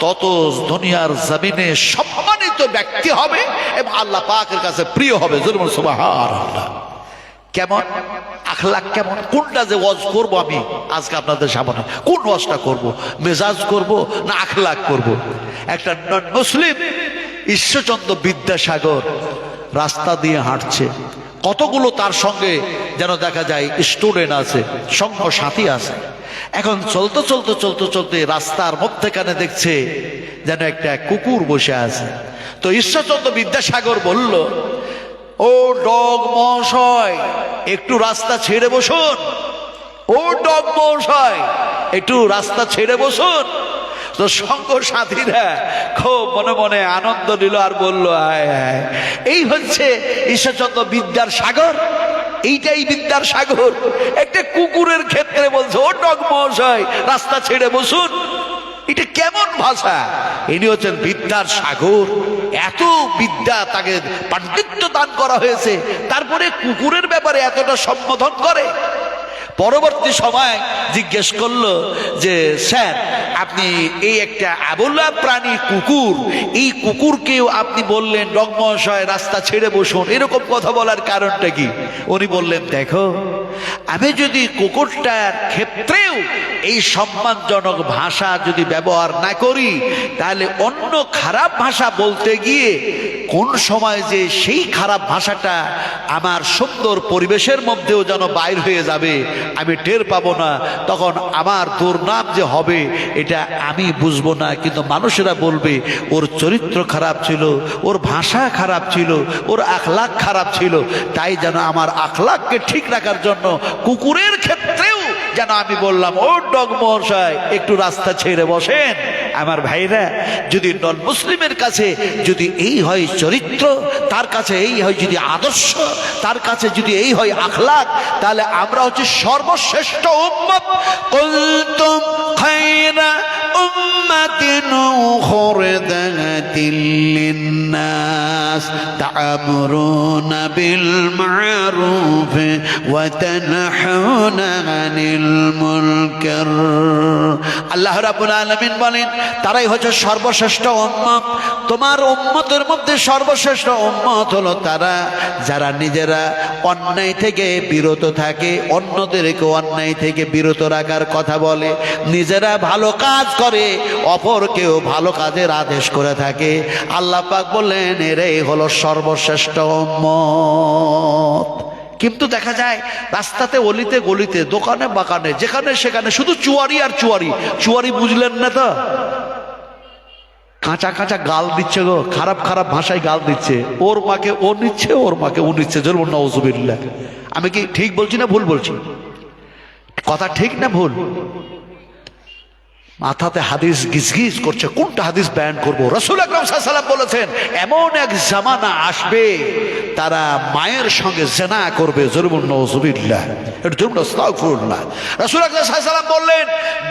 তত দুনিয়ার জমিনে সম্মানিত ব্যক্তি হবে এবং আল্লাহ পাকের কাছে প্রিয় হবে। জোরে বলুন সুবহানাল্লাহ। কেমন আখলাক, কেমন? কোনটা যে ওয়াজ করবো আমি আজকে আপনাদের সামনে, কোন ওয়াজটা করব? মেজাজ করব না আখলাক করব? একটা নন মুসলিম ঈশ্বরচন্দ্র বিদ্যাসাগর রাস্তা দিয়ে হাঁটছে, কতগুলো তার সঙ্গে যেন দেখা যায় স্টুডেন্ট আছে, সঙ্গ সাথী আছে। এখন চলতে রাস্তার মধ্যেখানে দেখছে যেন একটা কুকুর বসে আছে। তো ঈশ্বরচন্দ্র বিদ্যাসাগর বলল, ও ডগ মহাশয়, একটু রাস্তা ছেড়ে বসুন। ও ডগ মহাশয়, একটু রাস্তা ছেড়ে বসুন। তো সঙ্গ সাথীরা খুব মনে মনে আনন্দ নিল আর বলল, হায় হায়, এই হচ্ছে ঈশ্বরচন্দ্র বিদ্যার সাগর, এইটাই বিদ্যার সাগর। একটা কুকুরের ক্ষেত্রে বলছে, ও ডগ মহাশয়, রাস্তা ছেড়ে বসুন। এটা কেমন ভাষা? ইনি হচ্ছেন বিদ্যার সাগর। এত বিদ্যা, তাকে পাণ্ডিত্য দান করা হয়েছে, তারপরে কুকুরের ব্যাপারে এতটা সম্বোধন করে। পরবর্তী সময় জিজ্ঞেস করলো যে স্যার, আপনি এই একটা আবলা প্রাণী কুকুর, এই কুকুরকেও আপনি বললেন ডগমশায় রাস্তা ছেড়ে বসুন, এরকম কথা বলার কারণটা কি? উনি বললেন, দেখো, আমি যদি কুকুরটার ক্ষেত্রেও এই সম্মানজনক ভাষা যদি ব্যবহার না করি, তাহলে অন্য খারাপ ভাষা বলতে গিয়ে কোন সময় যে সেই খারাপ ভাষাটা আমার সুন্দর পরিবেশের মধ্যেও যেন বাইর হয়ে যাবে, আমি টের পাবো না, তখন আমার দুর্নাম যে হবে এটা আমি বুঝবো না, কিন্তু মানুষেরা বলবে ওর চরিত্র খারাপ ছিল, ওর ভাষা খারাপ ছিল, ওর আখলাক খারাপ ছিল। তাই যেন আমার আখলাককে ঠিক রাখার জন্য কুকুরের ক্ষেত্রেও যেন আমি বললাম, ও ডগমশাই একটু রাস্তা ছেড়ে বসেন। আমার ভাইরা, যদি নন মুসলিমের কাছে যদি এই হয় চরিত্র, তার কাছে এই হয় যদি আদর্শ, তার কাছে যদি এই হয় আখলাক, তাহলে আমরা হচ্ছে সর্বশ্রেষ্ঠ উম্মত। কুনতুম খায়রা উম্মাতিন উখরিজাতিল লিন্নাস তা'মুরুনা বিল মা'রুফ ওয়া তানহাউনা আনিল মুনকার। আল্লাহ রাব্বুল আলামিন বলেন, তারাই হচ্ছে সর্বশ্রেষ্ঠ উম্মত। তোমার উম্মতের মধ্যে সর্বশ্রেষ্ঠ উম্মত হলো তারা যারা নিজেরা অন্যায় থেকে বিরত থাকে, অন্যদেরকে অন্যায় থেকে বিরত রাখার কথা বলে, নিজেরা ভালো কাজ করে, অপরকেও ভালো কাজের আদেশ করে থাকে। আল্লাহ পাক বললেন, এরাই হলো সর্বশ্রেষ্ঠ উম্মত। কিন্তু দেখা যায় রাস্তাতে, অলিতে গলিতে, দোকানে বাগানে, যেখানে সেখানে শুধু চুয়ারি আর চুয়ারি। চুয়ারি বুঝলেন না তো? কাঁচা কাঁচা গাল দিচ্ছে গো, খারাপ খারাপ ভাষায় গাল দিচ্ছে। ওর মাকে ও নিচ্ছে, ওর মাকে ও নিচ্ছে। জরুর নাউজুবিল্লাহ। আমি কি ঠিক বলছি না ভুল বলছি? কথা ঠিক না ভুল? মাথাতে হাদিস গিজগিজ করছে, কোনটা হাদিস বয়ান করবো? রাসূল আকরাম সাল্লাল্লাহু আলাইহি ওয়াসাল্লাম বলেছেন, এমন এক জামানা আসবে তারা মায়ের সঙ্গে জিনা করবে। জরুর নাউজুবিল্লাহ, এটা জরুর আস্তাগফিরুল্লাহ। রাসূল আকরাম সাল্লাল্লাহু আলাইহি ওয়াসাল্লাম বললেন,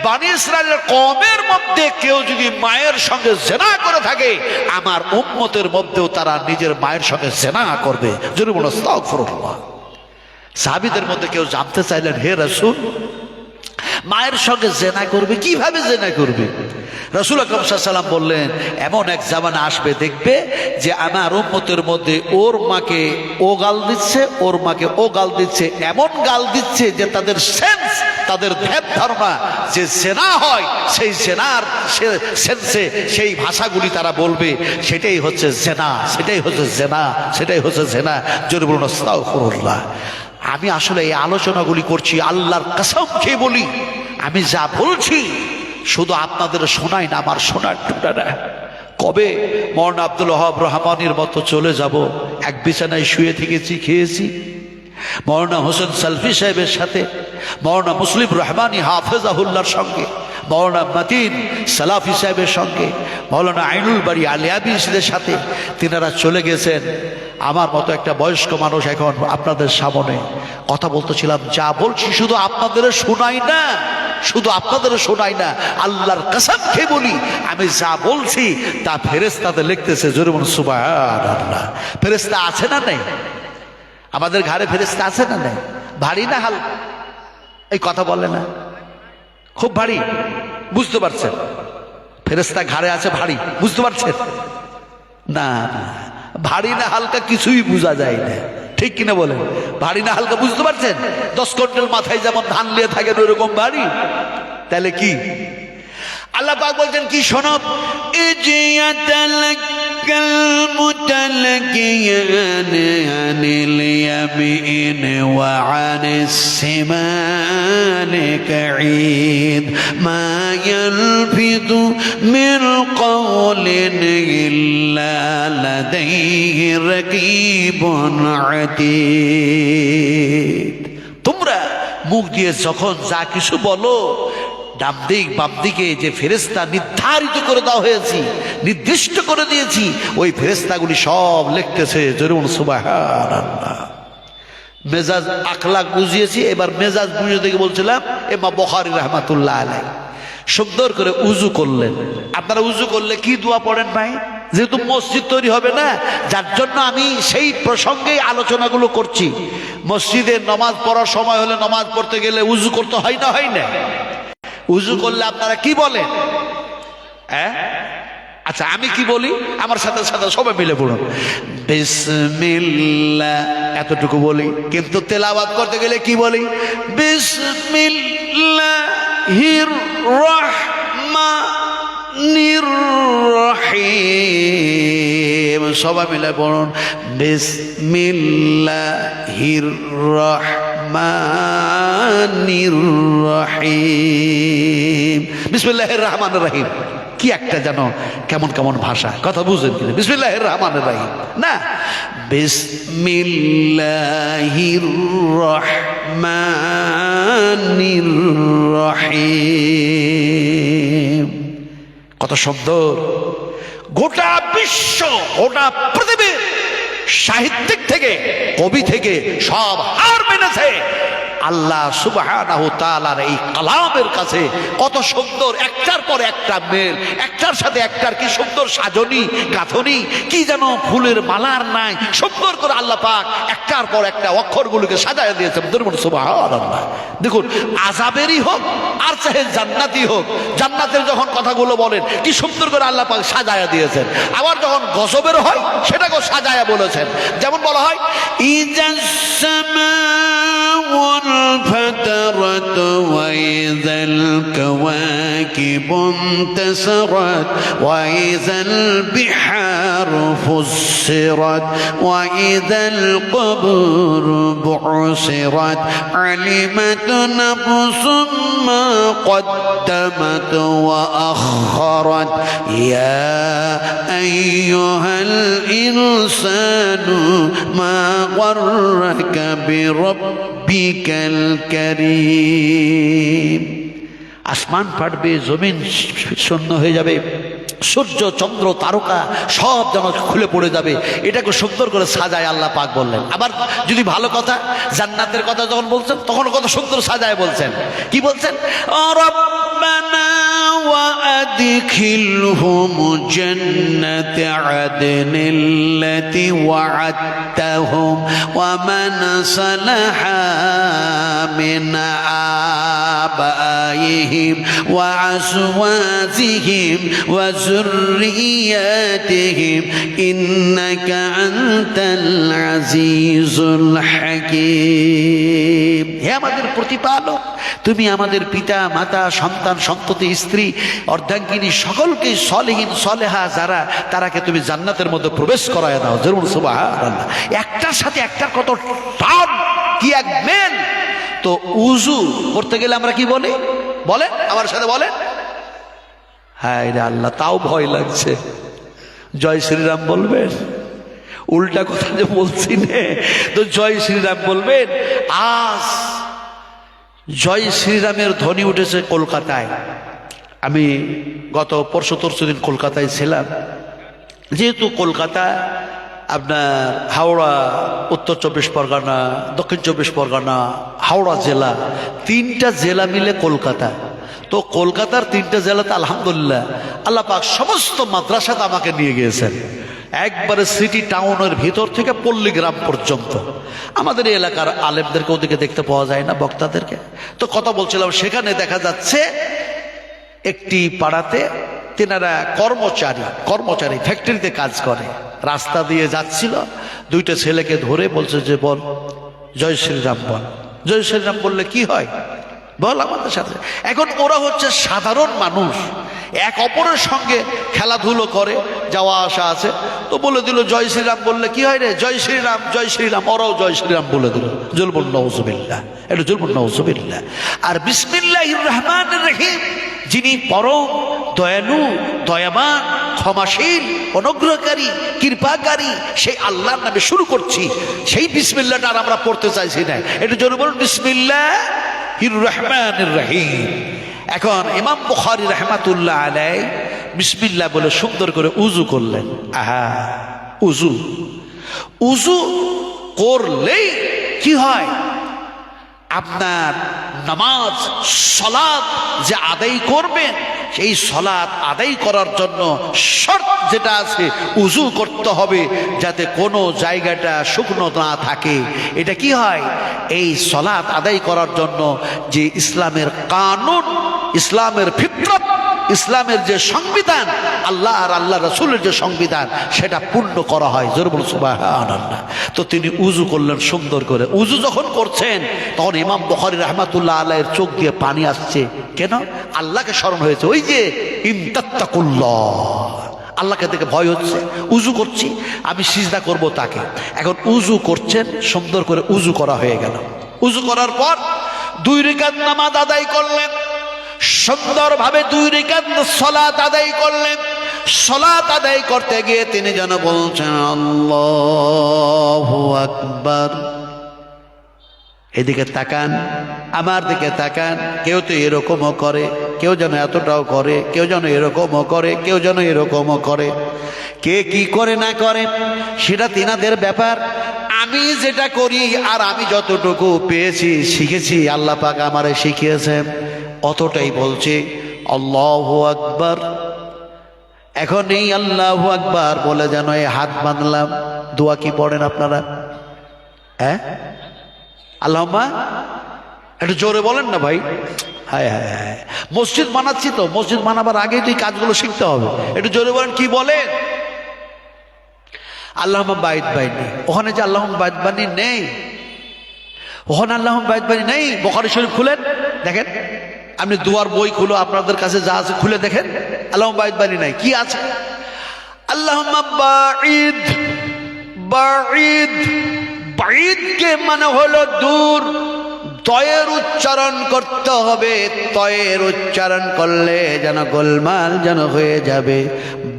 বনি ইসরাইলের কওমের মধ্যে কেউ যদি মায়ের সঙ্গে জিনা করে থাকে, আমার উম্মতের মধ্যেও তারা নিজের মায়ের সঙ্গে জিনা করবে। জরুর আস্তাগফিরুল্লাহ। সাহাবীদের মধ্যে কেউ জানতে চাইলেন, হে রাসূল, মায়ের সঙ্গে জেনা করবে, কিভাবে জেনা করবে? রাসূল আকরাম সাল্লাল্লাহু আলাইহি ওয়াসাল্লাম বললেন, এমন এক জামানা আসবে, দেখবে যে আমার উম্মতের মধ্যে ওর মাকে ও গাল দিচ্ছে, ওর মাকে ও গাল দিচ্ছে, এমন গাল দিচ্ছে যে তাদের সেন্স, তাদের ধ্যান ধারণা যে জেনা হয়, সেই জেনার সেন্সে সেই ভাষাগুলি তারা বলবে, সেটাই হচ্ছে জেনা, সেটাই হচ্ছে জেনা, সেটাই হচ্ছে জেনা। জোরে বলুন আস্তাগফিরুল্লাহ। আমি আসলে এই আলোচনাগুলি করছি আল্লাহর কসম খেয়ে বলি, আমি যা বলছি শুধু আপনাদের শোনাই না, আমার শোনার টুকরা না। কবে মওলানা আব্দুল ওয়াহাব রহমানির মতো চলে যাব? এক বিছানায় শুয়ে থেকেছি, খেয়েছি। মওলানা হোসেন সালফি সাহেবের সাথে, মওলানা মুসলিম রহমানি হাফেজাহুল্লাহর সঙ্গে, মওলানা মতিন সালাফি সাহেবের সঙ্গে, মওলানা আইনুল বাড়ি আলিয়াবিসদের সাথে তিনারা চলে গেছেন। আমার মতো একটা বয়স্ক মানুষ এখন আপনাদের সামনে কথা বলতেছিলাম, যা বলছি শুধু আপনাদের শোনাই না, শুধু আপনাদের শোনাই না, আল্লাহর কসম খেয়ে বলি, আমি যা বলছি তা ফেরেশতাতে লিখতেছে। জোরে বলুন সুবহানাল্লাহ। ফেরেশতা আছে না নেই? আমাদের ঘরে ফেরেশতা আছে না নেই? ভারী না হালকা? এই কথা বলে না, খুব ভারী, বুঝতে পারছেন? ফেরেশতা ঘরে আছে ভারী, বুঝতে পারছেন না? ভারী না হালকা কিছুই বোঝা যায় না, ঠিক কিনা বলেন? ভারী না হালকা বুঝতে পারছেন? 10 কুইন্টাল মাথায় যেমন ধান নিয়ে থাকেন ওইরকম ভারী। তাহলে কি আল্লাহ পাক বলছেন কি? শোনো, ইজিয়াতালাক্কাল মুতালাক্কিয়ান আনিল ইয়ামিন ওয়া আনিস শিমালি কাঈদ মা ইয়ালফিযু মিন কওলিন ইল্লা লাদাইহি রাকীবুন আতীদ। তোমরা মুখ দিয়ে যখন যা কিছু বলো, ডান দিক বাম দিকে যে ফেরেশতা নির্ধারিত করে দেওয়া হয়েছে, নির্দিষ্ট করে দিয়েছি, ওই ফেরেশতাগুলি সব লিখতেছে। জোরে বলুন সুবহানাল্লাহ। মেজাজ আখলাক বুঝিয়েছি, এবার মেজাজ বুঝিয়ে থেকে বলছিলাম, ইমাম বুখারী রাহমাতুল্লাহ আলাইহি সুন্দর করে উযু করলেন। আপনারা উযু করলে কি দোয়া পড়েন ভাই? যেহেতু মসজিদ তৈরি হবে না, যার জন্য আমি সেই প্রসঙ্গেই আলোচনাগুলো করছি। মসজিদে নামাজ পড়ার সময় হলে নামাজ পড়তে গেলে উজু করতে হয় না, হয় না? উজু করলে আপনারা কি বলেন? হ্যাঁ, আচ্ছা আমি কি বলি, আমার সাথে সাথে সবাই মিলে পড়ুন, বিসমিল্লাহ, এতটুকু বলি। কিন্তু তেলাওয়াত করতে গেলে কি বলি? বিসমিল্লাহির রাহমানির রাহিম। সবাই মিলে পড়ুন, বিসমিল্লাহির রাহমানির রাহিম। বিসমিল্লাহির রহমানির রহিম কি একটা যেন কেমন কেমন ভাষা, কথা বুঝেন কিনা? বিসমিল্লাহির রহমানির রহিম না, বিসমিল্লাহির রহমানির রহিম। কত সুন্দর! গোটা বিশ্ব, গোটা পৃথিবীর সাহিত্যিক থেকে, কবি থেকে সব হার মেনেছে আল্লাহ সুবহানাহু তাআলার এই কালামের কাছে। কত সুন্দর, একটার পর একটা মেল, একটার সাথে একটার কি সুন্দর সাজনি গাঁথনি, কি যেন ফুলের মালার নাই সুন্দর করে আল্লাহ পাক একটার পর একটা অক্ষরগুলোকে সাজায় দিয়েছেন। সুবহানাল্লাহ। দেখুন, আযাবেরই হোক আর চাহে জান্নাতি হোক, জান্নাতের যখন কথাগুলো বলেন কি সুন্দর করে আল্লাহ পাক সাজায়া দিয়েছেন। আবার যখন গজবের হয় সেটাকেও সাজায়া বলেছেন। যেমন বলা হয়, ইজাস সামাওয়াত انفطرت وإذا الكواكب انتثرت وإذا البحار فسرت وإذا القبور بعثرت علمت نفس ما قدمت وأخرت يا أيها الإنسان ما غرك بربك الكريم। আসমান ফাটবে, জমিন শূন্য হয়ে যাবে, সূর্য চন্দ্র তারকা সব যেন খুলে পড়ে যাবে। এটাকে সুন্দর করে সাজায় আল্লাহ পাক বললেন। আবার যদি ভালো কথা, জান্নাতের কথা যখন বলছেন তখন কত সুন্দর সাজায় বলছেন। কি বলছেন? রব্বানা وأدخلهم جنة عدن التي وعدتهم ومن صلح من آبائهم وأزواجهم وذرياتهم إنك أنت العزيز الحكيم। হে আমাদের প্রতিপালক, তুমি আমাদের পিতা মাতা সন্তান সন্ততি স্ত্রী অর্ধাঙ্গিনী সকলকে সলিহিন সলেহা যারা, তারাকে তুমি জান্নাতের মধ্যে প্রবেশ করায় দাও। জরুর সুবহানাল্লাহ। একটার সাথে একটার কত টান, কি এক মেল। তো উজু করতে গেলে আমরা কি বলি? বলেন, আমার সাথে বলেন। হ্যাঁ রে আল্লাহ, তাও ভয় লাগছে। জয় শ্রীরাম বলবেন? উল্টা কথা যে বলছি নে, তো জয় শ্রীরাম বলবেন। আজ জয় শ্রীরামের ধ্বনি উঠেছে কলকাতায়। আমি গত পরশু দিন কলকাতায় ছিলাম। যেহেতু কলকাতা আপনার হাওড়া, উত্তর 24 পরগনা, দক্ষিণ 24 পরগনা, হাওড়া জেলা, 3টা জেলা মিলে কলকাতা। তো কলকাতার 3টা জেলাতে আলহামদুলিল্লাহ আল্লাহ পাক সমস্ত মাদ্রাসাতে আমাকে নিয়ে গিয়েছেন। একবারে সিটি টাউনের ভিতর থেকে পল্লীগ্রাম পর্যন্ত। আমাদের এই এলাকার আলেমদেরকে ওদিকে দেখতে পাওয়া যায় না, বক্তাদেরকে। তো কথা বলছিলাম, সেখানে দেখা যাচ্ছে একটি পাড়াতে তেনারা কর্মচারী ফ্যাক্টরিতে কাজ করে, রাস্তা দিয়ে যাচ্ছিল। 2টা ছেলেকে ধরে বলছে যে বল জয় শ্রীরাম বল। জয় শ্রীরাম বললে কি হয় বল আমাদের সাথে। এখন ওরা হচ্ছে সাধারণ মানুষ, এক অপরের সঙ্গে খেলাধুলো করে, যাওয়া আসা আছে। তো বলে দিল জয় শ্রীরাম বললে কি হয় রে, জয় শ্রীরাম জয় শ্রীরাম। ওরাও জয় শ্রীরাম বলে দিল। জুলবুল নাউজুবিল্লাহ, এটা জুলবুল নাউজুবিল্লাহ। আর বিসমিল্লাহির রহমানির রহিম, যিনি পরম দয়ালু, দয়াবান, ক্ষমাশীল, অনুগ্রহকারী, কৃপাকারী, সেই আল্লাহর নামে শুরু করছি। সেই বিসমিল্লাহটা আর আমরা পড়তে চাইছি না। এটা জোরে বলুন, বিসমিল্লাহির রহমানির রহিম। এখন ইমাম বুখারী রাহমাতুল্লাহ আলাইহি বিসমিল্লাহ বলে সুন্দর করে উজু করলেন। আহা, উজু করলেই কি হয়? আপনার নামাজ সালাত যে আদায় করবেন, সেই সালাত আদায় করার জন্য শর্ত যেটা আছে, উযু করতে হবে যাতে কোনো জায়গাটা শুকনো না থাকে। এটা কি হয়, এই সালাত আদায় করার জন্য যে ইসলামের কানুন, ইসলামের ফিতরত, ইসলামের যে সংবিধান, আল্লাহ আর আল্লাহ রাসূলের যে সংবিধান, সেটা পূর্ণ করা হয়। জোরে বলুন সুবহানাল্লাহ। তো তিনি উযু করলেন সুন্দর করে। উযু যখন করছেন তখন ইমাম বুখারী রাহমাতুল্লাহ আলাইহির চোখ দিয়ে পানি আসছে। কেন? আল্লাহকে স্মরণ হয়েছে। ওই যে ইনতাত্তাকুল্লাহ, আল্লাহকে দেখে ভয় হচ্ছে। উযু করছি, আমি সিজদা করব তাকে। এখন উযু করছেন, সুন্দর করে উযু করা হয়ে গেল। উযু করার পর 2 রাকাত নামাজ আদায় করলেন, সুন্দরভাবে 2 রাকাত সালাত আদায় করলেন। সালাত আদায় করতে গিয়ে তিনি যেন বলছেন আল্লাহু আকবার। এদিকে তাকান, আমার দিকে তাকান। কেউ তো এরকমও করে, কেউ যেন এতটাও করে, কেউ যেন এরকমও করে, কেউ যেন এরকমও করে। কে কি করে না করে সেটা তিনাদের ব্যাপার। আমি যেটা করি আর আমি যতটুকু পেয়েছি, শিখেছি, আল্লাহ পাক আমারে শিখিয়েছেন, অতটাই বলছি আল্লাহু আকবার। এখন এই আল্লাহু আকবার বলে যেন এই হাত বাঁধলাম। দোয়া কি পড়েন আপনারা? হ্যাঁ, আল্লাহুম্মা, একটু জোরে বলেন না ভাই। হায় হায় হায়, মসজিদ বানাচ্ছি তো, মসজিদ বানাবার আগেই তো এই কাজগুলো শিখতে হবে। একটু জোরে বলেন, কি বলেন? আল্লাহুম্মা বাইত বাইনি। ওখানে যে আল্লাহুম্মা বাইত বাইনি নেই, ওখানে আল্লাহুম্মা বাইত বাইনি নেই। বুখারী শরীফ খুলেন দেখেন, আপনি দুয়ার বই খুলো, আপনাদের কাছে যা আছে খুলে দেখেন, আল্লাহুম্মা বাইত বাইনি নাই। কি আছে? আল্লাহুম্মা বাঈদ। বাঈদ, বাঈদ কে মানে হলো দূর। তয়ের উচ্চারণ করতে হবে। তয়ের উচ্চারণ করলে যেন গোলমাল যেন হয়ে যাবে।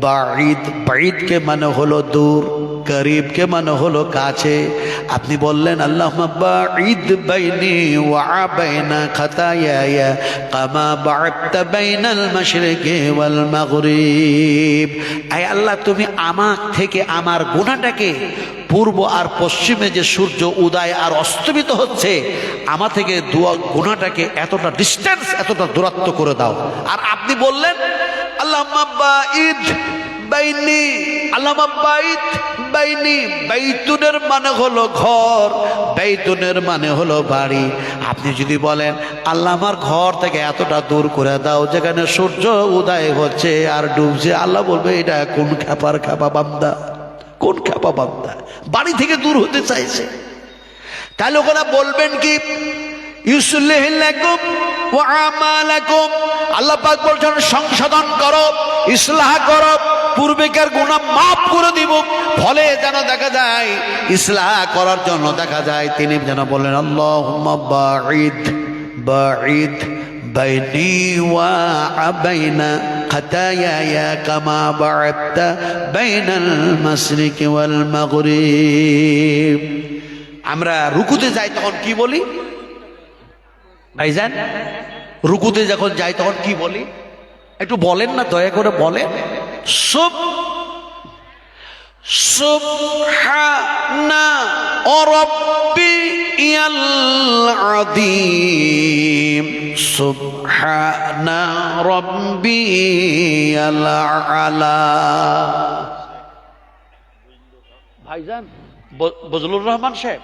বাঈদ, বাঈদকে মানে হলো দূর, করিবকে মানে হলো কাছে। আপনি বললেন আল্লাহুম্মা বাঈদ বাইনি ওয়া বাইনা খাতায়ায়া কামা বা'আদতা বাইনাল মাশরিকি ওয়াল মাগরিব। আয় আল্লাহ, তুমি আমার থেকে আমার গুনাহটাকে, পূর্ব আর পশ্চিমে যে সূর্য উদয় আর অস্তমিত হচ্ছে, আমার থেকে গুনাহটাকে এতটা ডিস্টেন্স, এতটা দূরত্ব করে দাও। আর আপনি বললেন আল্লাহুম্মা বাঈদ বাইনি, আল্লাহুম্মা বাইত বাইনি। বাইতুনের মানে হলো ঘর, বাইতুনের মানে হলো বাড়ি। আপনি যদি বলেন আল্লাহ আমার ঘর থেকে এতটা দূর করে দাও যেখানে সূর্য উদয় হচ্ছে আর ডুবছে, আল্লাহ বলবে এটা কোন খ্যাপার খ্যাপা বান্দা, কোন খ্যাপা বান্দা বাড়ি থেকে দূর হতে চাইছে। তাহলে ওখানে বলবেন কি ইউসলিহ লাকুম ওয়া আমালাকুম। আল্লাহ পাক বলছেন সংশোধন করো, ইসলাহ করো, পূর্বেকার গুনাহ মাফ করে দিব। ফলে যেন দেখা যায়, ইসলাহ করার জন্য দেখা যায় তিনি যেন বলেন আল্লাহুম্মা বাঈদ বাঈদ বাইনি ওয়া বাইনা খাতায়ায়া কামা বা'আদতা বাইনাল মাশরিকি ওয়াল মাগরিব। আমরা রুকুতে যাই তখন কি বলি ভাইজান? রুকুতে যখন যাই তখন কি বলি? একটু বলেন না, দয়া করে বলেন। সুবহানা রাব্বিয়াল আযীম, সুবহানা রাব্বিয়াল আলা। ভাইজান বজলুর রহমান সাহেব,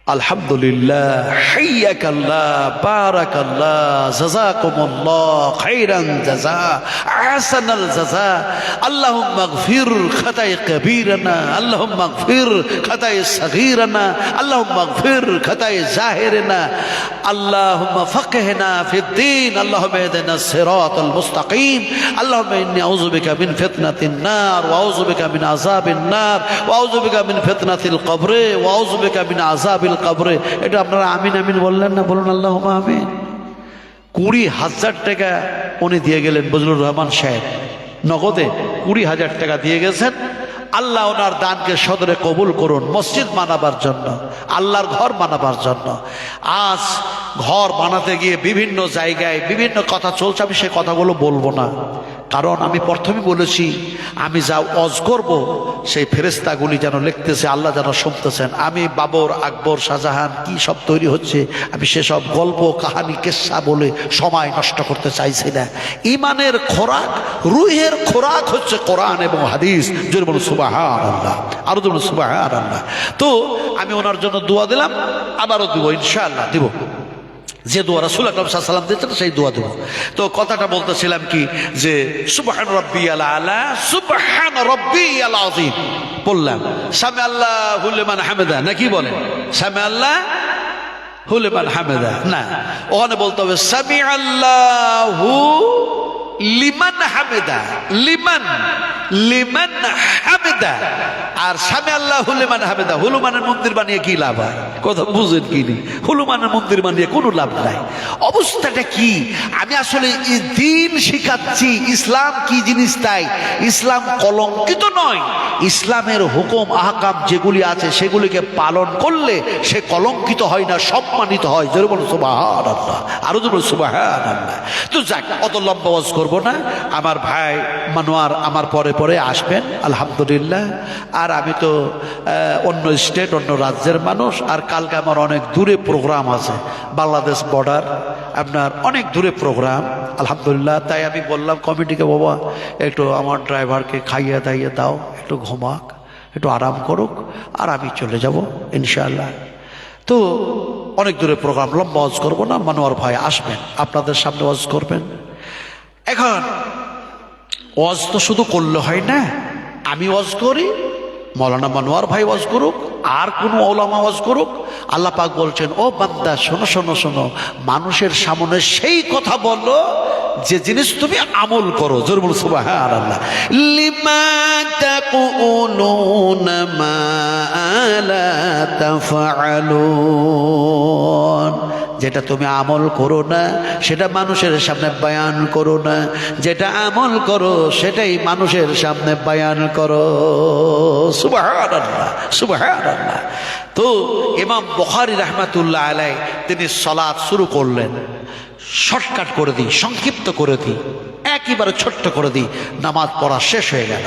আলহামদুলিল্লাহ, হাইয়াকাল্লাহ, বারাকাল্লাহ, জাযাকুমুল্লাহ খাইরান জাযা, আহসানাল জাযা। আল্লাহুম্মা গফির খাতায়ে কবীরানা, আল্লাহুম্মা গফির খাতায়ে সগীরানা, আল্লাহুম্মা গফির খাতায়ে জাহিরানা, আল্লাহুম্মা ফাক্কিহনা ফিদ্দীন, আল্লাহুম্মা ইহদিনাস সিরাতাল মুস্তাকিম, আল্লাহুম্মা ইন্নী আউযু বিকা মিন ফিতনাতিন নার ওয়া আউযু বিকা মিন আযাবিন নার ওয়া আউযু বিকা মিন ফিতনাতিল কবরে ওয়া আউযু বিকা মিন আযাবিল কবরে। এটা আপনারা আমিন আমিন বললেন না? বলুন আল্লাহুম্মা আমিন। 20,000 টাকা উনি দিয়ে গেলেন, বজলুর রহমান সাহেব নগদে 20,000 টাকা দিয়ে গেছেন। আল্লাহ ওনার দানকে সদরে কবুল করুন, মসজিদ বানাবার জন্য, আল্লাহর ঘর বানাবার জন্য। আজ ঘর বানাতে গিয়ে বিভিন্ন জায়গায় বিভিন্ন কথা চলছে, আমি সে কথাগুলো বলবো না, কারণ আমি প্রথমে বলেছি আমি যা ওয়াজ করব সেই ফেরেশতাগুলি যেন লিখতেছে, আল্লাহ যেন শুনতেছেন। আমি বাবর, আকবর, শাহজাহান কি সব তৈরি হচ্ছে, আমি সেসব গল্প কাহানি কেসা বলে সময় নষ্ট করতে চাইছি না। ইমানের খোরাক, রুহের খোরাক হচ্ছে কোরআন এবং হাদিস। জোরে বলুন সুবহানাল্লাহ, আরো বলুন সুবহানাল্লাহ। তো আমি ওনার জন্য দোয়া দিলাম, আবারও দিব ইনশাআল্লাহ, দিব। যে দোয়া রাসূল আকরাম সাল্লাল্লাহু আলাইহি ওয়াসাল্লাম দিয়েছেন সেই দোয়া দেব। তো কথাটা বলতেছিলাম কি, যে সুবহান রাব্বিয়াল আলা, সুবহান রাব্বিয়াল আযীম বললাম। সামি আল্লাহু লিমান হামিদা নাকি বলেন? সামি আল্লাহু লিমান হামিদা না, ওখানে বলতে হবে সামি আল্লাহু লিমান হামিদা, লিমান লিমান হামিদা। আর সামি আল্লাহু লিমান হামিদা হনুমানের মন্দির বানিয়ে কি লাভ হয়? কথা বুঝেন কি নি? হনুমানের মন্দির বানিয়ে কোনো লাভ নাই। অবস্থাটা কি, আমি আসলে দিন শিখাচ্ছি, ইসলাম কি জিনিস। তাই ইসলাম কলঙ্কিত নয়, ইসলামের হুকুম আহকাম যেগুলি আছে সেগুলিকে পালন করলে সে কলঙ্কিত হয় না, সম্মানিত হয়। জোরে বলুন সুবহানাল্লাহ, আরো বলুন সুবহানাল্লাহ। তো যাক, অত লম্বা ওয়াজ করবো না। আমার ভাই মানোয়ার আমার পরে পরে আসবেন আলহামদুলিল্লাহ। আর আমি তো অন্য স্টেট, অন্য রাজ্যের মানুষ। আর কালকে আমার অনেক দূরে প্রোগ্রাম আছে, বাংলাদেশ বর্ডার, আপনার অনেক দূরে প্রোগ্রাম আলহামদুলিল্লাহ। তাই আমি বললাম কমিটিকে, বাবা একটু আমার ড্রাইভারকে খাইয়ে দাইয়ে দাও, একটু ঘুমাক, একটু আরাম করুক, আর আমি চলে যাব ইনশাআল্লাহ। তো অনেক দূরে প্রোগ্রাম, লম্বা ওয়াজ করবো না। মানোয়ার ভাই আসবেন, আপনাদের সামনে ওয়াজ করবেন। এখন ওয়াজ তো শুধু করলে হয় না, আমি ওয়াজ করি, মৌলানা মানোয়ার ভাই ওয়াজ করুক, আর কোনো ওলামা ওয়াজ করুক। আল্লাহ পাক বলছেন, ও বান্দা শোনো শোনো শোনো, মানুষের সামনে সেই কথা বলো যে জিনিস তুমি আমল করো। জোর বলো সুবহানাল্লাহ। লিমা তাকুলুনা মা লা তাফআলুন, যেটা তুমি আমল করো না সেটা মানুষের সামনে বয়ান করো না, যেটা আমল করো সেটাই মানুষের সামনে বয়ান করো। সুবহানাল্লাহ, সুবহানাল্লাহ। তো ইমাম বুখারী রাহমাতুল্লাহ আলাইহি তিনি সালাত শুরু করলেন। শর্টকাট করে দিই, সংক্ষিপ্ত করে দিই, একেবারে ছোট্ট করে দিই। নামাজ পড়া শেষ হয়ে গেল,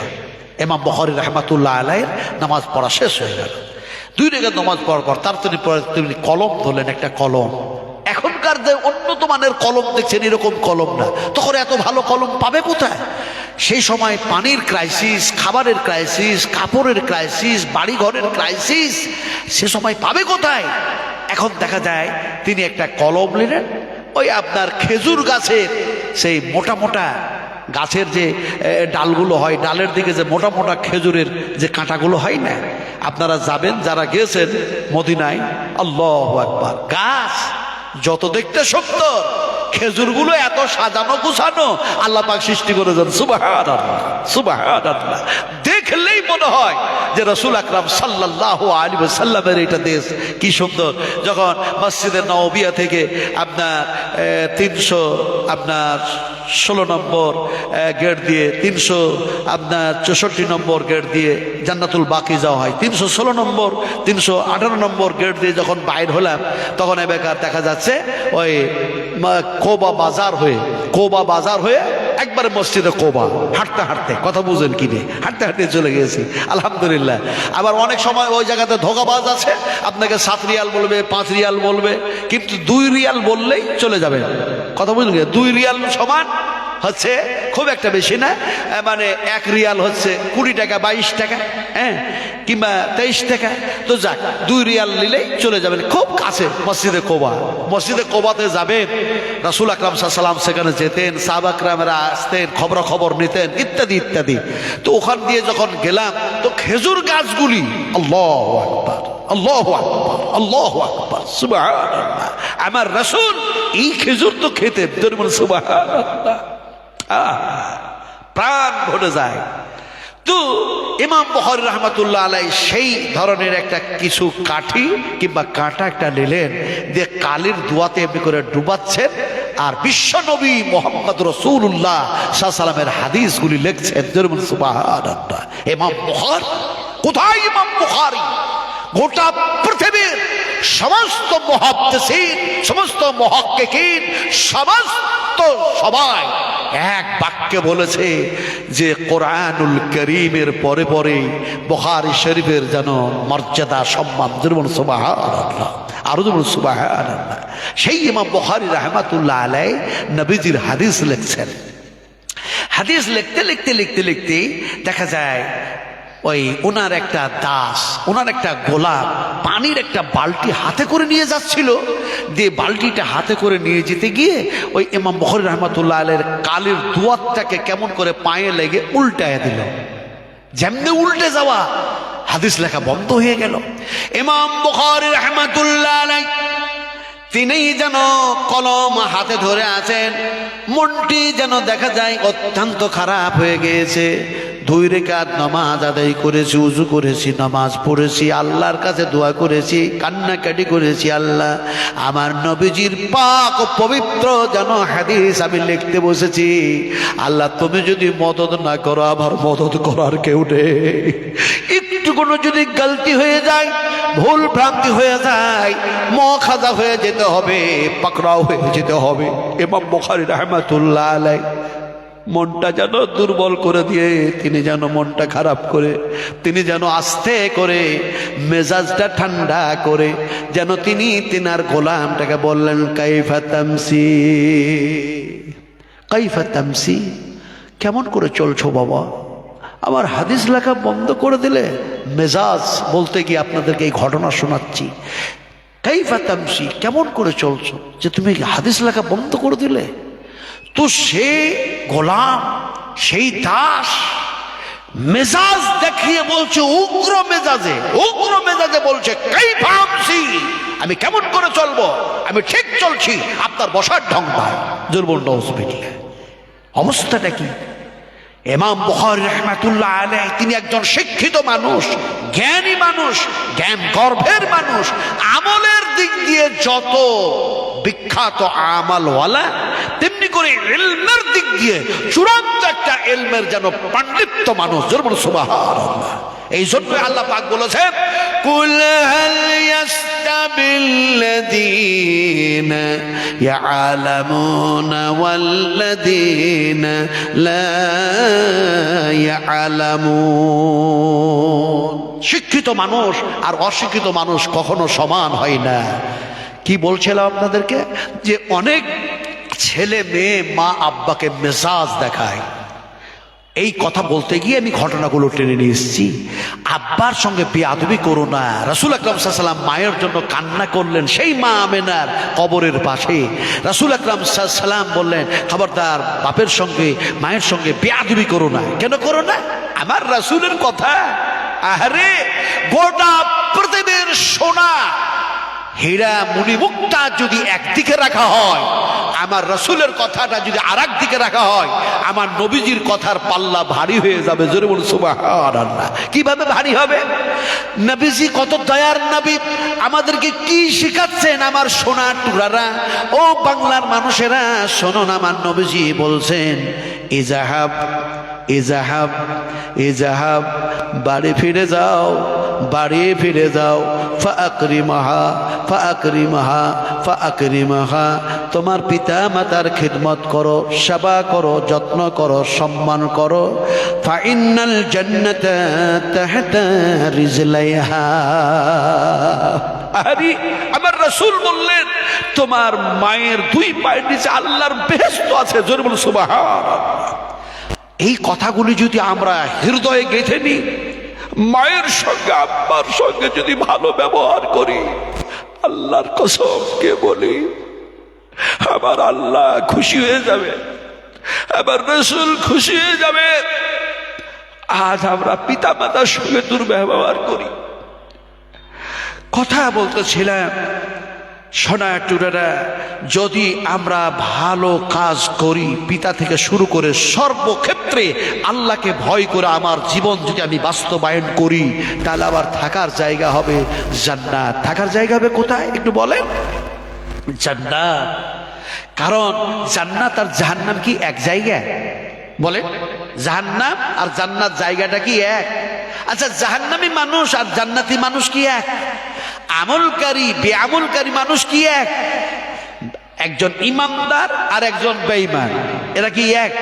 ইমাম বুখারী রাহমাতুল্লাহ আলাইহির নামাজ পড়া শেষ হয়ে গেল। 2 রাকাত নামাজ পড়ার পর তার তিনি কলম ধরলেন, একটা কলম। এখনকার যে উন্নত মানের কলম দেখছেন, এরকম কলম না। তখন এত ভালো কলম পাবে কোথায়? সেই সময় পানির ক্রাইসিস, খাবারের ক্রাইসিস, কাপড়ের ক্রাইসিস, বাড়ি ঘরের ক্রাইসিস, সে সময় পাবে কোথায়? এখন দেখা যায় তিনি একটা কলম নিলেন, ওই আপনার খেজুর গাছের সেই মোটা মোটা গাছের যে ডালগুলো হয়, ডালের দিকে যে মোটা মোটা খেজুরের যে কাঁটাগুলো হয় না, আপনারা যাবেন যারা গিয়েছেন মদিনায়, আল্লাহু আকবার, গাছ যত দেখতে সুন্দর, খেজুরগুলো এত সাজানো গুছানো, আল্লাহ পাক সৃষ্টি করেছেন। সুবহানাল্লাহ, সুবহানাল্লাহ। দেখলেই মনে হয় যে রাসূল আকরাম সাল্লাল্লাহু আলাইহি ওয়াসাল্লামের এটা দেশ কি সুন্দর। যখন মসজিদে নববিয়া থেকে আপনার 316 নম্বর গেট দিয়ে 364 নম্বর গেট দিয়ে জান্নাতুল বাকি যাওয়া হয়, 316 নম্বর 318 নম্বর গেট দিয়ে যখন বাইর হলাম, তখন এবার দেখা যাচ্ছে ওই কোবা বাজার হয়ে একবারে মসজিদে কোবা, হাঁটতে হাঁটতে, কথা বুঝেন কিনে, হাঁটতে হাঁটতে চলে গেছি আলহামদুলিল্লাহ। আবার অনেক সময় ওই জায়গাতে ধোঁকাবাজ আছে, আপনাকে 7 রিয়াল বলবে, 5 রিয়াল বলবে, কিন্তু 2 রিয়াল বললেই চলে যাবে। কথা বুঝলেন? 2 রিয়াল সমান হচ্ছে খুব একটা বেশি না, মানে 1 রিয়াল হচ্ছে 20 টাকা, 22 টাকা, হ্যাঁ, কিংবা 23 টাকা। তো যাক, 2 রিয়াল নিলেই চলে যাবেন, খুব কাছে মসজিদে কোবা। মসজিদে কোবাতে যাবেন, রাসূল আকরাম সাল্লাল্লাহু আলাইহি ওয়াসাল্লাম সেখানে যেতেন, সাহাবা কেরামেরা আসতেন, খবর নিতেন, ইত্যাদি ইত্যাদি। তো ওখান দিয়ে যখন গেলাম, তো খেজুর গাছগুলি, আল্লাহু আকবার, আল্লাহু আকবার, আল্লাহু আকবার, সুবহানাল্লাহ। আমার রাসূল এই খেজুর তো খেতেন, সুবহানাল্লাহ, প্রাণ ভরে যায়। তো ইমাম বুখারী রাহমাতুল্লাহ আলাইহি সেই ধরনের একটা কিছু কাঠি কিংবা কাঁটা একটা নিলেন, দিয়ে কালির দোয়াতে এমনি করে ডুবাচ্ছেন, আর বিশ্ব নবী মুহাম্মদ রাসূলুল্লাহ সাল্লাল্লাহু আলাইহি ওয়াসাল্লামের হাদিসগুলি লিখছেন। সুবহানাল্লাহ। ইমাম বুখারী কোথায়? ইমাম বুখারী গোটা পৃথিবীর সমস্ত মুহাদ্দিসিন, সমস্ত মুহাক্কিকিন, সমস্ত সবাই এক বাক্যে বলেছে যে কোরআনুল কারীমের পরে পরে বুখারী শরীফের যেন মর্যাদা সম্মান, যেমন সুবহানাল্লাহ, আরো যেমন সুবহানাল্লাহ। সেই ইমাম বুখারী রাহমাতুল্লাহ আলাইহি নবীজির হাদিস লিখছেন। হাদিস লিখতে লিখতে লিখতে লিখতে দেখা যায় ওই ওনার একটা দাস, ওনার একটা গোলাম পানির একটা বালতি হাতে করে নিয়ে যাচ্ছিল। দিয়ে বালতিটা হাতে করে নিয়ে যেতে গিয়ে ওই ইমাম বুখারী রাহমাতুল্লাহ আলাইহির কালের দুয়াতটাকে কেমন করে পায়ে লেগে উল্টায় দিল। যেমনি উল্টে যাওয়া, হাদিস লেখা বন্ধ হয়ে গেল। ইমাম বুখারী রাহমাতুল্লাহ আলাইহি তিনি যেন কলম হাতে ধরে আছেন, মনটি যেন দেখা যায় অত্যন্ত খারাপ হয়ে গিয়েছে। 2 রাকাত নামাজ আদায় করেছি, উযু করেছি, নামাজ পড়েছি, আল্লাহর কাছে দোয়া করেছি, কান্নাকাটি করেছি। আল্লাহ, আমার নবীজির পাক ও পবিত্র যেন হাদিস আমি লিখতে বসেছি। আল্লাহ, তুমি যদি মদদ না করো, আমার মদদ করার কেউ নেই। একটু কোনো যদি গলতি হয়ে যায়, ভুল ভ্রান্তি হয়ে যায়, খাজা হয়ে যেতে হবে, পাকড়াও হয়ে যেতে হবে। ইমাম বুখারী রাহমাতুল্লাহ আলাইহি মনটা যেন দুর্বল করে দিয়ে তিনি যেন মনটা খারাপ করে, তিনি যেন আস্তে করে মেজাজটা ঠান্ডা করে যেন তিনি তিনার গোলামটাকে বললেন, কাইফা তামসি, কাইফা তামসি, কেমন করে চলছো বাবা? আমার হাদিস লেখা বন্ধ করে দিলে। মেজাজ বলতে গিয়ে আপনাদেরকে এই ঘটনা শোনাচ্ছি। কাইফা তামসি, কেমন করে চলছো যে তুমি হাদিস লেখা বন্ধ করে দিলে? তো সে গোলাম, সেই দাস মেজাজ দেখিয়ে বলছে, উগ্র মেজাজে, উগ্র মেজাজে বলছে, কাইফা আমসি, আমি কেমন করে চলবো? আমি ঠিক চলছি, আপনার বসার ঢং নাই। দুর্বল নওজবিল্লাহ। অবস্থাটা কি? ইমাম বুখারী রাহমাতুল্লাহ আলাইহি তিনি একজন শিক্ষিত মানুষ, জ্ঞানী মানুষ, জ্ঞান গর্ভের মানুষ, আমলের দিক দিয়ে যত বিখ্যাত আমলওয়ালা, তেমনি করে ইলমের দিক দিয়ে চূড়ান্ত একটা ইলমের যেন পাণ্ডিত্য মানুষ। যেমন সুবহানাল্লাহ। এই জন্য আল্লাহ পাক বলেছেন, কুল হাল ইয়াস্তাবিল্লাযীনা ইয়ালামুনা ওয়াল্লাযীনা লা ইয়ালামুন। শিক্ষিত মানুষ আর অশিক্ষিত মানুষ কখনো সমান হয় না। কি বলছিলাম আপনাদেরকে, যে অনেক ছেলে মেয়ে মা আব্বাকে মেজাজ দেখায়। এই কথা বলতে গিয়ে আমি ঘটনাগুলো টেনে নিয়ে এসেছি। আব্বার সঙ্গে বেয়াদবি করো না। রাসূল আকরাম সাল্লাল্লাহু আলাইহি ওয়াসাল্লাম মায়ের জন্য কান্না করলেন সেই মা আমেনার কবরের পাশে। রাসূল আকরাম সাল্লাল্লাহু আলাইহি ওয়াসাল্লাম বললেন, খবরদার বাপের সঙ্গে মায়ের সঙ্গে বেয়াদবি করো না। কেন করো না? আমার রাসূলের কথা। আরে গোটা পৃথিবীর সোনা, হীরা, মণিমুক্তা যদি একদিকে রাখা হয়, আমার রাসূলের কথাটা যদি আরেক দিকে রাখা হয়, আমার নবীজির কথার পাল্লা ভারী হয়ে যাবে। জোরে বলুন সুবহানাল্লাহ। কিভাবে ভারী হবে? নবীজি কত দয়ার নবী, আমাদেরকে কি শিখাচ্ছেন আমার সোনার টুকরারা, ও বাংলার মানুষেরা শোনো না। আমার নবীজি বলছেন, ইজাহাব ইজাহাব ইজাহাব, বাড়ি ফিরে যাও, বাড়ি ফিরে যাও, ফাকরিমাহা ফাকরিমাহা ফাকরিমাহা, তোমার পিতা মাতার খিদমত করো, সেবা করো, যত্ন করো, সম্মান করো। ফাইন্নাল জান্নাতা তাহতা রিজলাইহা। আরে আমার রাসূল বললেন, তোমার মায়ের 2 পায়ের নিচে আল্লাহর বেহেশত আছে। জোরে বলুন সুবহানাল্লাহ। এই কথাগুলি যদি আমরা হৃদয়ে গেঁথে নিই, মায়ের সঙ্গে আব্বার সঙ্গে যদি ভালো ব্যবহার করি, আল্লাহর কসম কে বলি, আমার আল্লাহ খুশি হয়ে যাবে, আমার রাসূল খুশি হয়ে যাবে। আজ আমরা পিতা মাতার সঙ্গে দুর্ব্যবহার করি। কথা বলতেছিলাম, সোনাটুরারা, যদি আমরা ভালো কাজ করি, পিতা থেকে শুরু করে সর্বক্ষেত্রে আল্লাহকে ভয় করে আমার জীবন যদি আমি বাস্তবায়ন করি, তাহলে আবার থাকার জায়গা হবে জান্নাত। থাকার জায়গা হবে কোথায় একটু বলেন? জান্নাত। কারণ জান্নাত আর জাহান্নাম কি এক জায়গায়? বলে জাহান্নাম আর জান্নাত জায়গাটা কি এক? আচ্ছা, জাহান্নামী মানুষ আর জান্নাতি মানুষ কি এক? আমলকারী বেআমলকারী মানুষ কি এক? একজন ইমানদার আর একজন বেঈমান। এরা কি এক?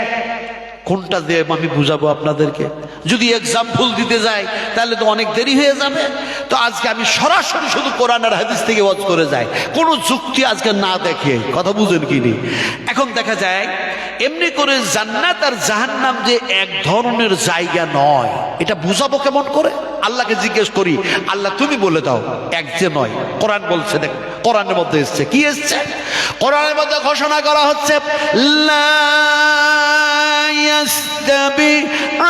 কোনটা দিয়ে আমি বুঝাবো আপনাদেরকে? যদি এক্সাম্পল দিতে যাই তাহলে তো অনেক দেরি হয়ে যাবে। তো আজকে আমি সরাসরি শুধু কোরআন আর হাদিস থেকে ওয়াজ করে যাই, কোনো যুক্তি আজকে না দেখে। কথা বুঝেন কি নি? এখন দেখা যায় এমনি করে জান্নাত আর জাহান্নাম যে এক ধরনের জায়গা নয়, এটা বুঝাবো কেমন করে? আল্লাহকে জিজ্ঞেস করি, আল্লাহ তুমি বলে দাও এক যে নয়। কোরআন বলছে, দেখ কোরআনের মধ্যে এসছে, কি এসছে? কোরআনের মধ্যে ঘোষণা করা হচ্ছে, লা يستوي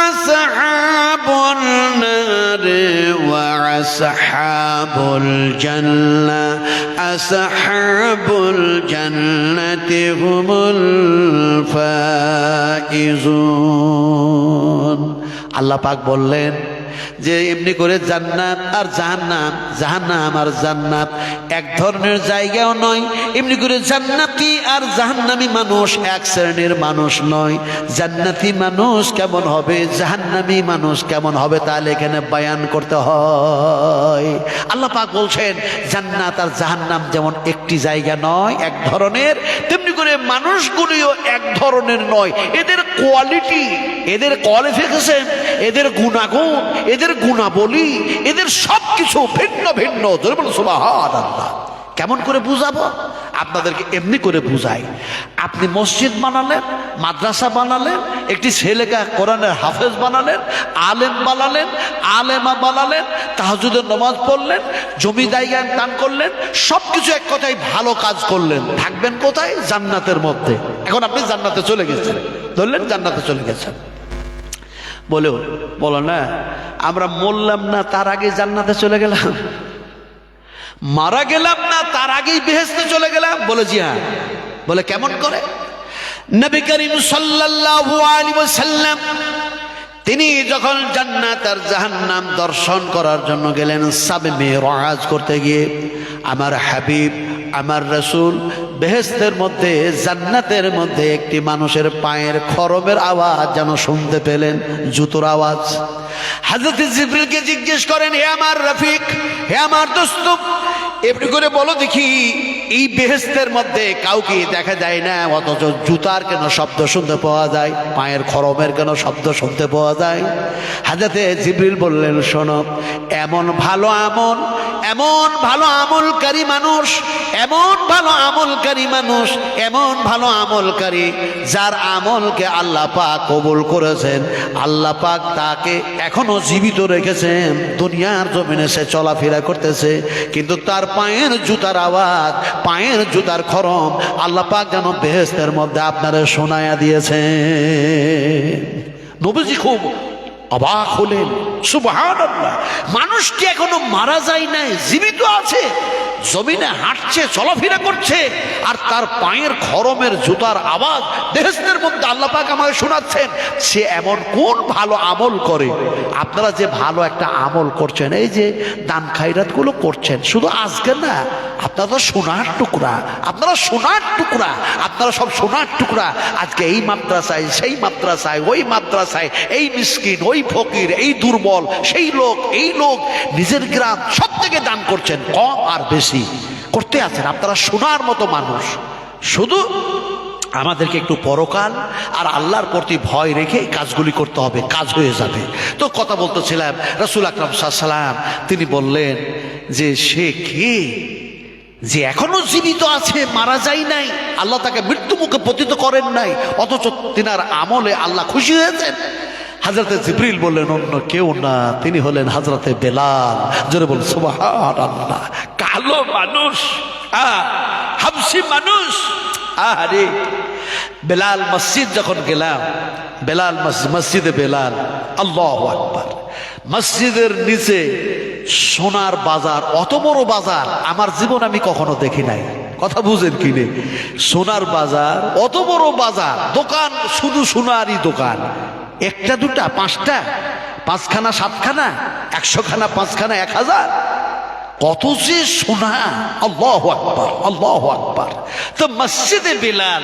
أصحاب النار وأصحاب الجنة أصحاب الجنة هم الفائزون। আল্লাহ পাক বললেন যে এমনি করে জান্নাত আর জাহান্নাম, জাহান্নাম আর জান্নাত এক ধরনের জায়গাও নয়। এমনি করে জান্নাতি আর জাহান্নামী মানুষ এক শ্রেণীর মানুষ নয়। জান্নাতি মানুষ কেমন হবে, জাহান্নামী মানুষ কেমন হবে, তাহলে এখানে বয়ান করতে হয়। আল্লাহ পাক বলছেন জান্নাত আর জাহান্নাম যেমন একটি জায়গা নয়, এক ধরনের, তেমনি করে মানুষগুলিও এক ধরনের নয়। এদের কোয়ালিটি, এদের কোয়ালিফিকেশন, এদের গুণাগুণ, এদের গুণাবলী, এদের সবকিছু ভিন্ন ভিন্ন। সুবহানাল্লাহ। কেমন করে বুঝাবো আপনাদেরকে? এমনি করে বুঝাই। আপনি মসজিদ বানালেন, মাদ্রাসা বানালেন, একটি ছেলেকে কোরআনের হাফেজ বানালেন, আলেম বানালেন, আলেমা বানালেন, তাহাজ্জুদের নামাজ পড়লেন, জমি জায়গা দান করলেন, সবকিছু এক কথায় ভালো কাজ করলেন। থাকবেন কোথায়? জান্নাতের মধ্যে। এখন আপনি জান্নাতে চলে গেছেন, ধরলেন জান্নাতে চলে গেছেন। বলো না আমরা মরলাম না তার আগে জান্নাতে চলে গেলাম, মারা গেলাম না তার আগেই বেহেশতে চলে গেলাম। বলে জি হ্যাঁ। বলে কেমন করে? নবী করিম সাল্লাল্লাহু আলাইহি ওয়াসাল্লাম তিনি যখন জান্নাত আর জাহান্নাম দর্শন করার জন্য গেলেন, সাবে মেরাজ করতে গিয়ে আমার হাবিব, আমার রাসূল বেহেশতের মধ্যে, জান্নাতের মধ্যে একটি মানুষের পায়ের খরমের আওয়াজ যেন শুনতে পেলেন, জুতোর আওয়াজ। হযরত জিবরিলকে জিজ্ঞেস করেন, হে আমার রফিক, হে আমার দোস্ত, এমনি করে বলো দেখি এই বেহেশতের মধ্যে কাউকে দেখা যায় না, অথচ জুতার কেন শব্দ শুনতে পাওয়া যায়, পায়ের খরমের কেন শব্দ শুনতে পাওয়া যায়? হযরত জিবরিল বললেন, শোনো, এমন ভালো আমল, এমন ভালো আমলকারী মানুষ, এমন ভালো আমলকারী মানুষ, এমন ভালো আমলকারী যার আমলকে আল্লাহ পাক কবুল করেছেন, আল্লাহ পাক তাকে এখনো জীবিত রেখেছেন, দুনিয়ার জমিনে সে চলাফেরা করতেছে, কিন্তু তার পায়ের জুতার আওয়াজ, পায়ের জুতার খরম আল্লাহ পাক যেন বেহেশতের মধ্যে আপনারা শোনায়া দিয়েছেন। নবীজি খুব অবাক হলেন। সুবহানাল্লাহ। মানুষ কি এখনো মারা যায় নাই, জীবিত আছে, জমিনে হাঁটছে, চলাফেরা করছে, আর তার পায়ের খরমের জুতার আওয়াজ বেহেশতের মধ্যে আল্লাহ পাক আমাকে শোনাচ্ছেন। সে এমন কোন ভালো আমল করে? আপনারা যে ভালো একটা আমল করছেন, এই যে দান খায়রাত গুলো করছেন, শুধু আজকে না, আপনারা তো সোনার টুকরা, আপনারা সোনার টুকরা, আপনারা সব সোনার টুকরা। আজকে এই মাদ্রাসায়, সেই মাদ্রাসায়, ওই মাদ্রাসায়, এই মিসকিন, ওই ফকির, এই দুর্বল, সেই লোক, এই লোক, নিজের গ্রাম, সব থেকে দান করছেন, কম আর বেশি করতে আছেন। আপনারা সোনার মতো মানুষ। শুধু আমাদেরকে একটু পরকাল আর আল্লাহর প্রতি ভয় রেখে কাজগুলি করতে হবে, কাজ হয়ে যাবে। তো কথা বলতেছিলাম, রাসূল আকরাম সাল্লাল্লাহু আলাইহি ওয়াসাল্লাম তিনি বললেন যে সে কে যে এখনো জীবিত আছে, মারা যায় নাই, আল্লাহ তাকে মৃত্যু মুখে পতিত করেন নাই, অথচ তিনার আমলে আল্লাহ খুশি হয়েছেন। হযরতে জিবরিল বললেন, অন্য কেউ না, তিনি হলেন হযরতে বেলাল। জোরে বল সুবহানাল্লাহ। কালো মানুষ, হাবশি মানুষ। আরে বেলাল মসজিদ যখন গেলাম, বেলাল মসজিদে বেলাল, আল্লাহু আকবার, মসজিদের নিচে সোনার বাজার, অত বড় বাজার আমার জীবন আমি কখনো দেখি নাই। কথা বুঝেন কিনে? সোনার বাজার, অত বড় বাজার, দোকান শুধু সোনারই দোকান, একটা দুটা, পাঁচটা, পাঁচখানা, সাতখানা, 100 খানা, 5 খানা, 1000, কত যে সোনা, আল্লাহু আকবার, আল্লাহু আকবার। তো মসজিদে বেলাল,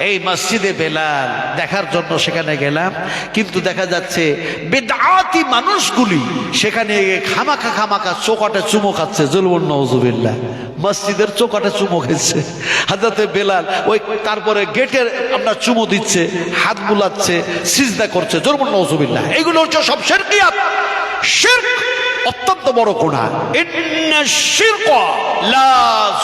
এই মসজিদে বেলাল দেখার জন্য সেখানে গেলাম, কিন্তু দেখা যাচ্ছে বিদআতি মানুষগুলি সেখানে খামাখা খামাখা চোকাটে চুমো খাচ্ছে। জুলবুন নাউজুবিল্লাহ, মসজিদের চোকাটে চুমো খেচ্ছে হযরতে বেলাল। ওই তারপরে গেটের আপনার চুমো দিচ্ছে, হাত বুলাচ্ছে, সিজদা করছে। জুলবুন নাউজুবিল্লাহ। এগুলো হচ্ছে সব শিরকিয়াত। শিরক অত্যন্ত বড় গুনাহ। ইন্না শিরকা লা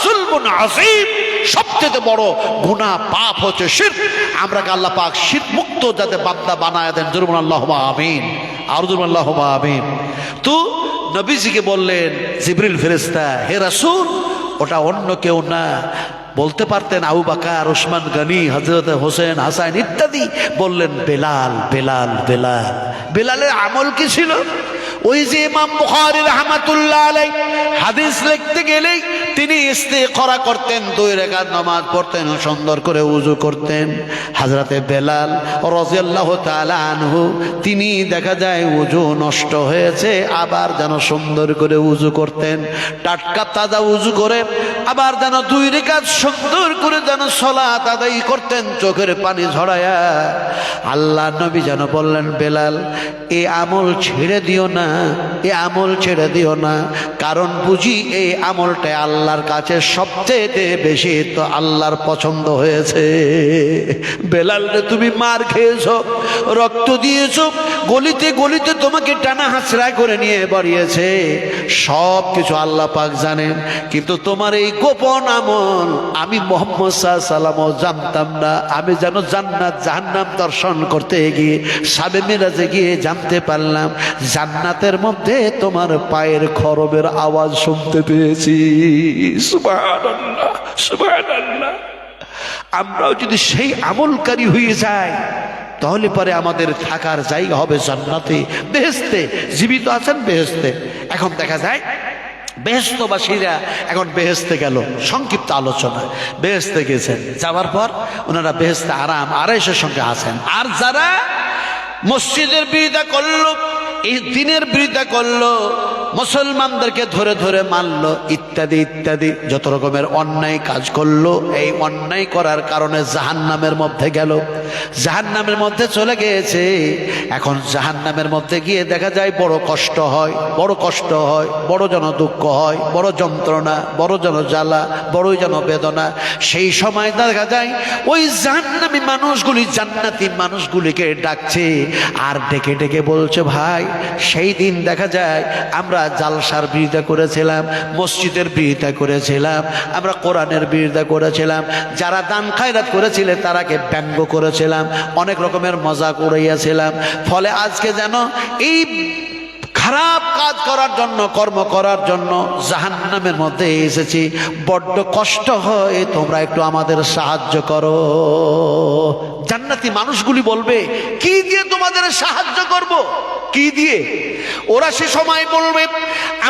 যুলমুন আযীম, সবচেয়ে বড় গুনাহ পাপ হচ্ছে শিরক। আমরাকে আল্লাহ পাক শিরক মুক্ত যাতে বান্দা বানায় দেন। জুরুন আল্লাহুম্মা আমিন, আর জুরুন আল্লাহুম্মা আমিন। তো নবীজিকে বললেন জিবরিল ফেরেশতা, হে রাসূল, ওটা অন্য কেউ না। বলতে পারতেন আবু বকর, ওসমান গনি, হযরত হোসেন, হাসান ইত্যাদি। বললেন বেলাল, বেলাল, বেলাল। বেলালের আমল কি ছিল? ওই যে ইমাম বুখারী রাহমাতুল্লাহ আলাইহি হাদিস লিখতে গেলেই তিনি ইস্তিখরা করতেন, 2 রাকাত নামাজ পড়তেন, সুন্দর করে ওযু করতেন। হযরতে বেলাল রাদিয়াল্লাহু তাআলা আনহু তিনি দেখা যায় ওযু নষ্ট হয়েছে, আবার যেন সুন্দর করে ওযু করতেন, টাটকা তাজা ওযু করে আবার যেন 2 রাকাত সুন্দর করে যেন সালাত আদায় করতেন, চোখের পানি ঝরায়া। আল্লাহ নবী যেন বললেন, বেলাল এই আমল ছেড়ে দিও না, এই আমল ছেড়ে দিও না, কারণ বুঝি এই আমলটা আল্লাহর কাছে সবচেয়ে বেশি তো আল্লাহর পছন্দ হয়েছে। বেলাল রে, তুমি মার খেয়েছো, রক্ত দিয়েছো, গলিতে গলিতে তোমাকে টানা হাঁচড়া করে নিয়ে বাড়িয়েছে, সব কিছু আল্লাহ পাক জানেন, কিন্তু তোমার এই গোপন আমল আমি মুহাম্মদ সাল্লাল্লাহু আলাইহি ওয়াসাল্লাম জানতাম না। আমি যেন জান্নাত জাহান্নাম দর্শন করতে গিয়ে শাবে মিরাজে গিয়ে জানতে পারলাম জান্নাতের মধ্যে তোমার পায়ের খরবের আওয়াজ শুনতে পেয়েছি। সুবহানাল্লাহ, সুবহানাল্লাহ। আমরাও যদি সেই আমলকারী হয়ে যাই তাহলে পরে আমাদের থাকার জায়গা হবে জান্নাতে, বেহেশতে। জীবিত আছেন বেহেশতে। এখন দেখা যায় বেহেশতবাসীরা এখন বেহেশতে গেল, সংক্ষিপ্ত আলোচনা। বেহেশতে গেছেন, যাওয়ার পর ওনারা বেহেশতে আরাম আরাইশের সঙ্গে আছেন। আর যারা মসজিদের বিরোধিতা করলো, এই দিনের বিরোধিতা করলো, মুসলমানদেরকে ধরে ধরে মারলো, ইত্যাদি ইত্যাদি যত রকমের অন্যায় কাজ করলো, এই অন্যায় করার কারণে জাহান্নামের মধ্যে গেল, জাহান্নামের মধ্যে চলে গিয়েছে। এখন জাহান্নামের মধ্যে গিয়ে দেখা যায় বড় কষ্ট হয়, বড় কষ্ট হয়, বড় যেন দুঃখ হয়, বড় যন্ত্রণা, বড় যেন জ্বালা, বড়ই যেন বেদনা। সেই সময় দেখা যায় ওই জাহান্নামী মানুষগুলি জান্নাতি মানুষগুলিকে ডাকছে, আর ডেকে ডেকে বলছে, ভাই সেই দিন দেখা যায় আমরা জালসার বিরোধিতা করেছিলাম, মসজিদের বিরোধিতা করেছিলাম, আমরা কোরআনের বিরোধিতা করেছিলাম, যারা দান খায়রাত করেছিলেন তারাকে ব্যঙ্গ করেছিলাম, অনেক রকমের মজাক উড়াইয়াছিলাম। ফলে আজকে যেন এই খারাপ কাজ করার জন্য, কর্ম করার জন্য জাহান্নামের মধ্যে এসেছি, বড্ড কষ্ট হয়, তোমরা একটু আমাদের সাহায্য করো। জান্নাতি মানুষগুলি বলবে, কি দিয়ে তোমাদের সাহায্য করব? কি দিয়ে? ওরা সে সময় বলবে,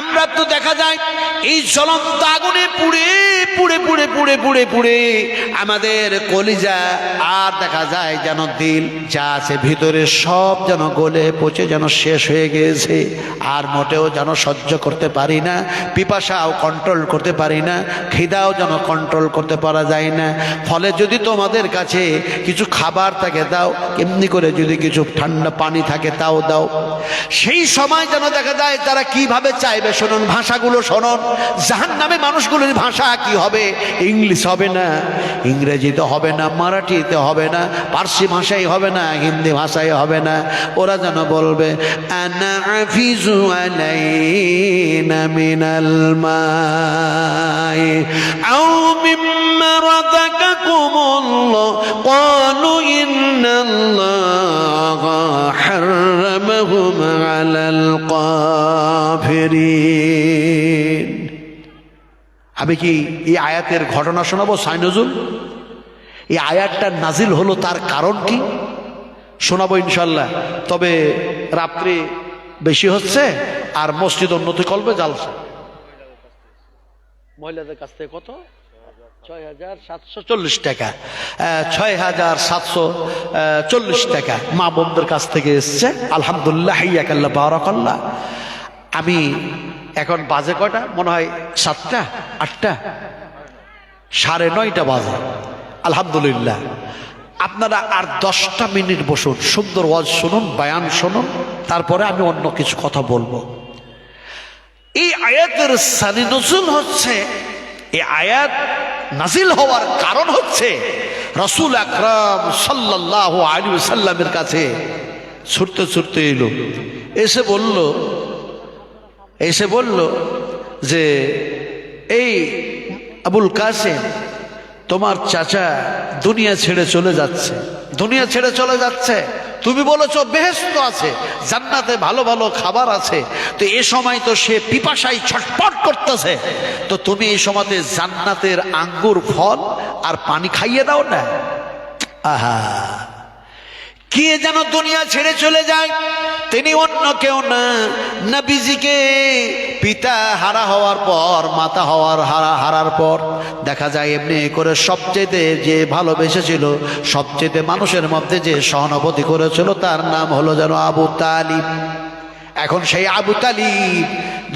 আমরা তো দেখা যায় এই জ্বলন্ত আগুনে পুড়ে পুড়ে পুড়ে পুড়ে পুড়ে পুড়ে আমাদের কলিজা আর দেখা যায় যেন দিল যা আছে ভিতরে সব যেন গলে পচে যেন শেষ হয়ে গিয়েছে, আর মোটেও যেন সহ্য করতে পারি না, পিপাসাও কন্ট্রোল করতে পারি না, খিদাও যেন কন্ট্রোল করতে পারা যায় না। ফলে যদি তোমাদের কাছে কিছু খাবার থাকে দাও, এমনি করে যদি কিছু ঠান্ডা পানি থাকে তাও দাও। সেই সময় যেন দেখা যায় তারা কিভাবে চাইবে। শুনুন ভাষাগুলো, শুনুন জাহান্নামী মানুষগুলোর ভাষা কি হবে? ইংলিশ হবে না, ইংরেজিতে হবে না, মারাঠিতে হবে না, পার্সি ভাষাই হবে না, হিন্দি ভাষাই হবে না। ওরা যেন বলবে, আনা আফিজু আলাইনা মিনাল মাই আও মিম্মা রাযাকাকুমুল্লাহ ক্বালু ইন্নাল্লাহা হাররামাহুম আলাল কাফিরিন। আমি কি এই আয়াতের ঘটনা শোনাবো? সাইনজুল, এই আয়াতটা নাজিল হলো তার কারণ কি শোনাবো ইনশাল্লাহ। তবে রাত্রি বেশি হচ্ছে আর মসজিদ উন্নতি করবে জালসা। মহিলাদের কাছ থেকে কত? 6,740 টাকা, 6,740 টাকা মা বোনদের কাছ থেকে এসছে। আলহামদুলিল্লাহ, হাইয়াকাল্লাহ, বারাকাল্লাহ। আমি এখন বাজে কয়টা? মনে হয় 7টা 8টা 9:30 বাজে। আলহামদুলিল্লাহ, আপনারা আর 10টা মিনিট বসুন, সুন্দর ওয়াজ শুনুন, বয়ান শুনুন, তারপরে আমি অন্য কিছু কথা বলবো। এই আয়াতের সানি নজুল হচ্ছে, এই আয়াত নাজিল হওয়ার কারণ হচ্ছে রাসূল আকরাম সাল্লাল্লাহু আলাইহি ওয়াসাল্লামের কাছে ছুটতে ছুটতে এলো, এসে বলল যে এই আবুল কাসেম, তোমার চাচা দুনিয়া ছেড়ে চলে যাচ্ছে, তুমি বলেছো বেহেশত আছে, জান্নাতে ভালো ভালো খাবার আছে, তো এ সময় তো সে পিপাসায় ছটফট করতেছে, তো তুমি এই সময়তে জান্নাতের আঙ্গুর ফল আর পানি খাইয়ে দাও না। আহা, কে যেন দুনিয়া ছেড়ে চলে যায়, তিনি অন্য কেউ না, নবীজিকে পিতা হারা হওয়ার পর, মাতা হারার পর দেখা যায় এমনি করে সবচেয়ে যে ভালোবেসেছিল, সবচেয়ে মানুষের মধ্যে যে সহানুভূতি করেছিল, তার নাম হলো যেন আবু তালিব। এখন সেই আবু তালিব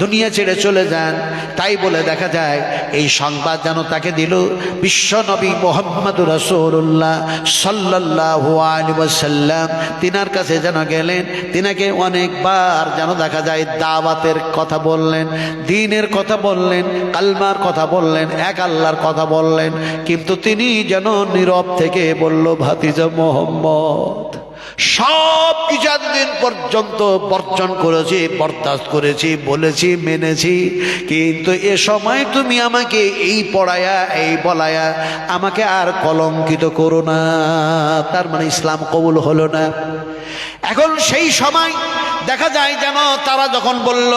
দুনিয়া ছেড়ে চলে যান, তাই বলে দেখা যায় এই সংবাদ যেন তাকে দিল বিশ্ব নবী মুহাম্মদুর রাসূলুল্লাহ সাল্লাল্লাহু আলাইহি ওয়াসাল্লাম। তিনার কাছে যেন গেলেন, তিনাকে অনেকবার যেন দেখা যায় দাওয়াতের কথা বললেন, দ্বীনের কথা বললেন, কালমার কথা বললেন, এক আল্লাহর কথা বললেন, কিন্তু তিনি যেন নীরব থেকে বলল, ভাতিজা মুহাম্মদ, সব কিছু এতদিন পর্যন্ত বর্জন করেছি, বরদাস্ত করেছি, বলেছি, মেনেছি, কিন্তু এ সময় তুমি আমাকে এই পড়ায়া, এই বলায়া আমাকে আর কলঙ্কিত করো না। তার মানে ইসলাম কবুল হলো না। এখন সেই সময় দেখা যায় যেন তারা যখন বলল,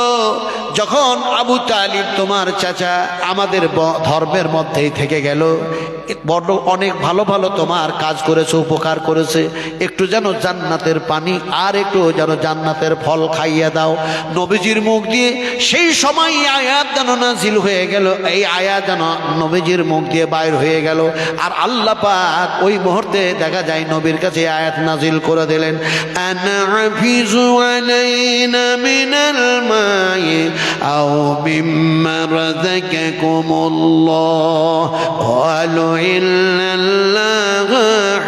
যখন আবু তালিব তোমার চাচা আমাদের ধর্মের মধ্যেই থেকে গেল, বড় অনেক ভালো ভালো তোমার কাজ করেছে, উপকার করেছে, একটু যেন জান্নাতের পানি আর একটু যেন জান্নাতের ফল খাইয়ে দাও। নবীজির মুখ দিয়ে সেই সময় আয়াত যেন নাজিল হয়ে গেল, এই আয়াত যেন নবীজির মুখ দিয়ে বাইর হয়ে গেল, আর আল্লাহ পাক ওই মুহূর্তে দেখা যায় নবীর কাছে আয়াত নাজিল করে দিলেন, আনা হাফিজু আলাইনা মিনাল মাই আও মিম্মা রাযাকাকুমুল্লাহ ক্বালু ইল্লাল্লাহু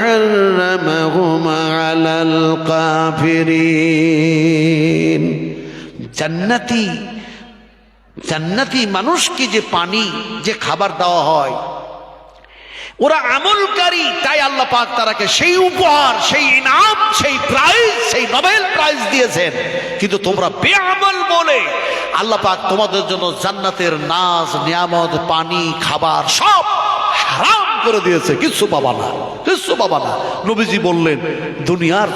হাররামাহুমা আলাল কাফিরিন। জান্নাতি মানুষকে যে পানি, যে খাবার দেওয়া হয়, ওরা আমলকারী, তাই আল্লাহ পাক তারাকে সেই উপহার, সেই ইনাম, সেই প্রাইজ, সেই নোবেল প্রাইজ দিয়েছেন। কিন্তু তোমরা বেআমল বলে আল্লাহ পাক তোমাদের জন্য জান্নাতের নাজ, নিয়ামত, পানি, খাবার সব হারাম করে দিয়েছে, কিছু পাবা না, কিছু পাবা না। নবীজি বললেন, দুনিয়ার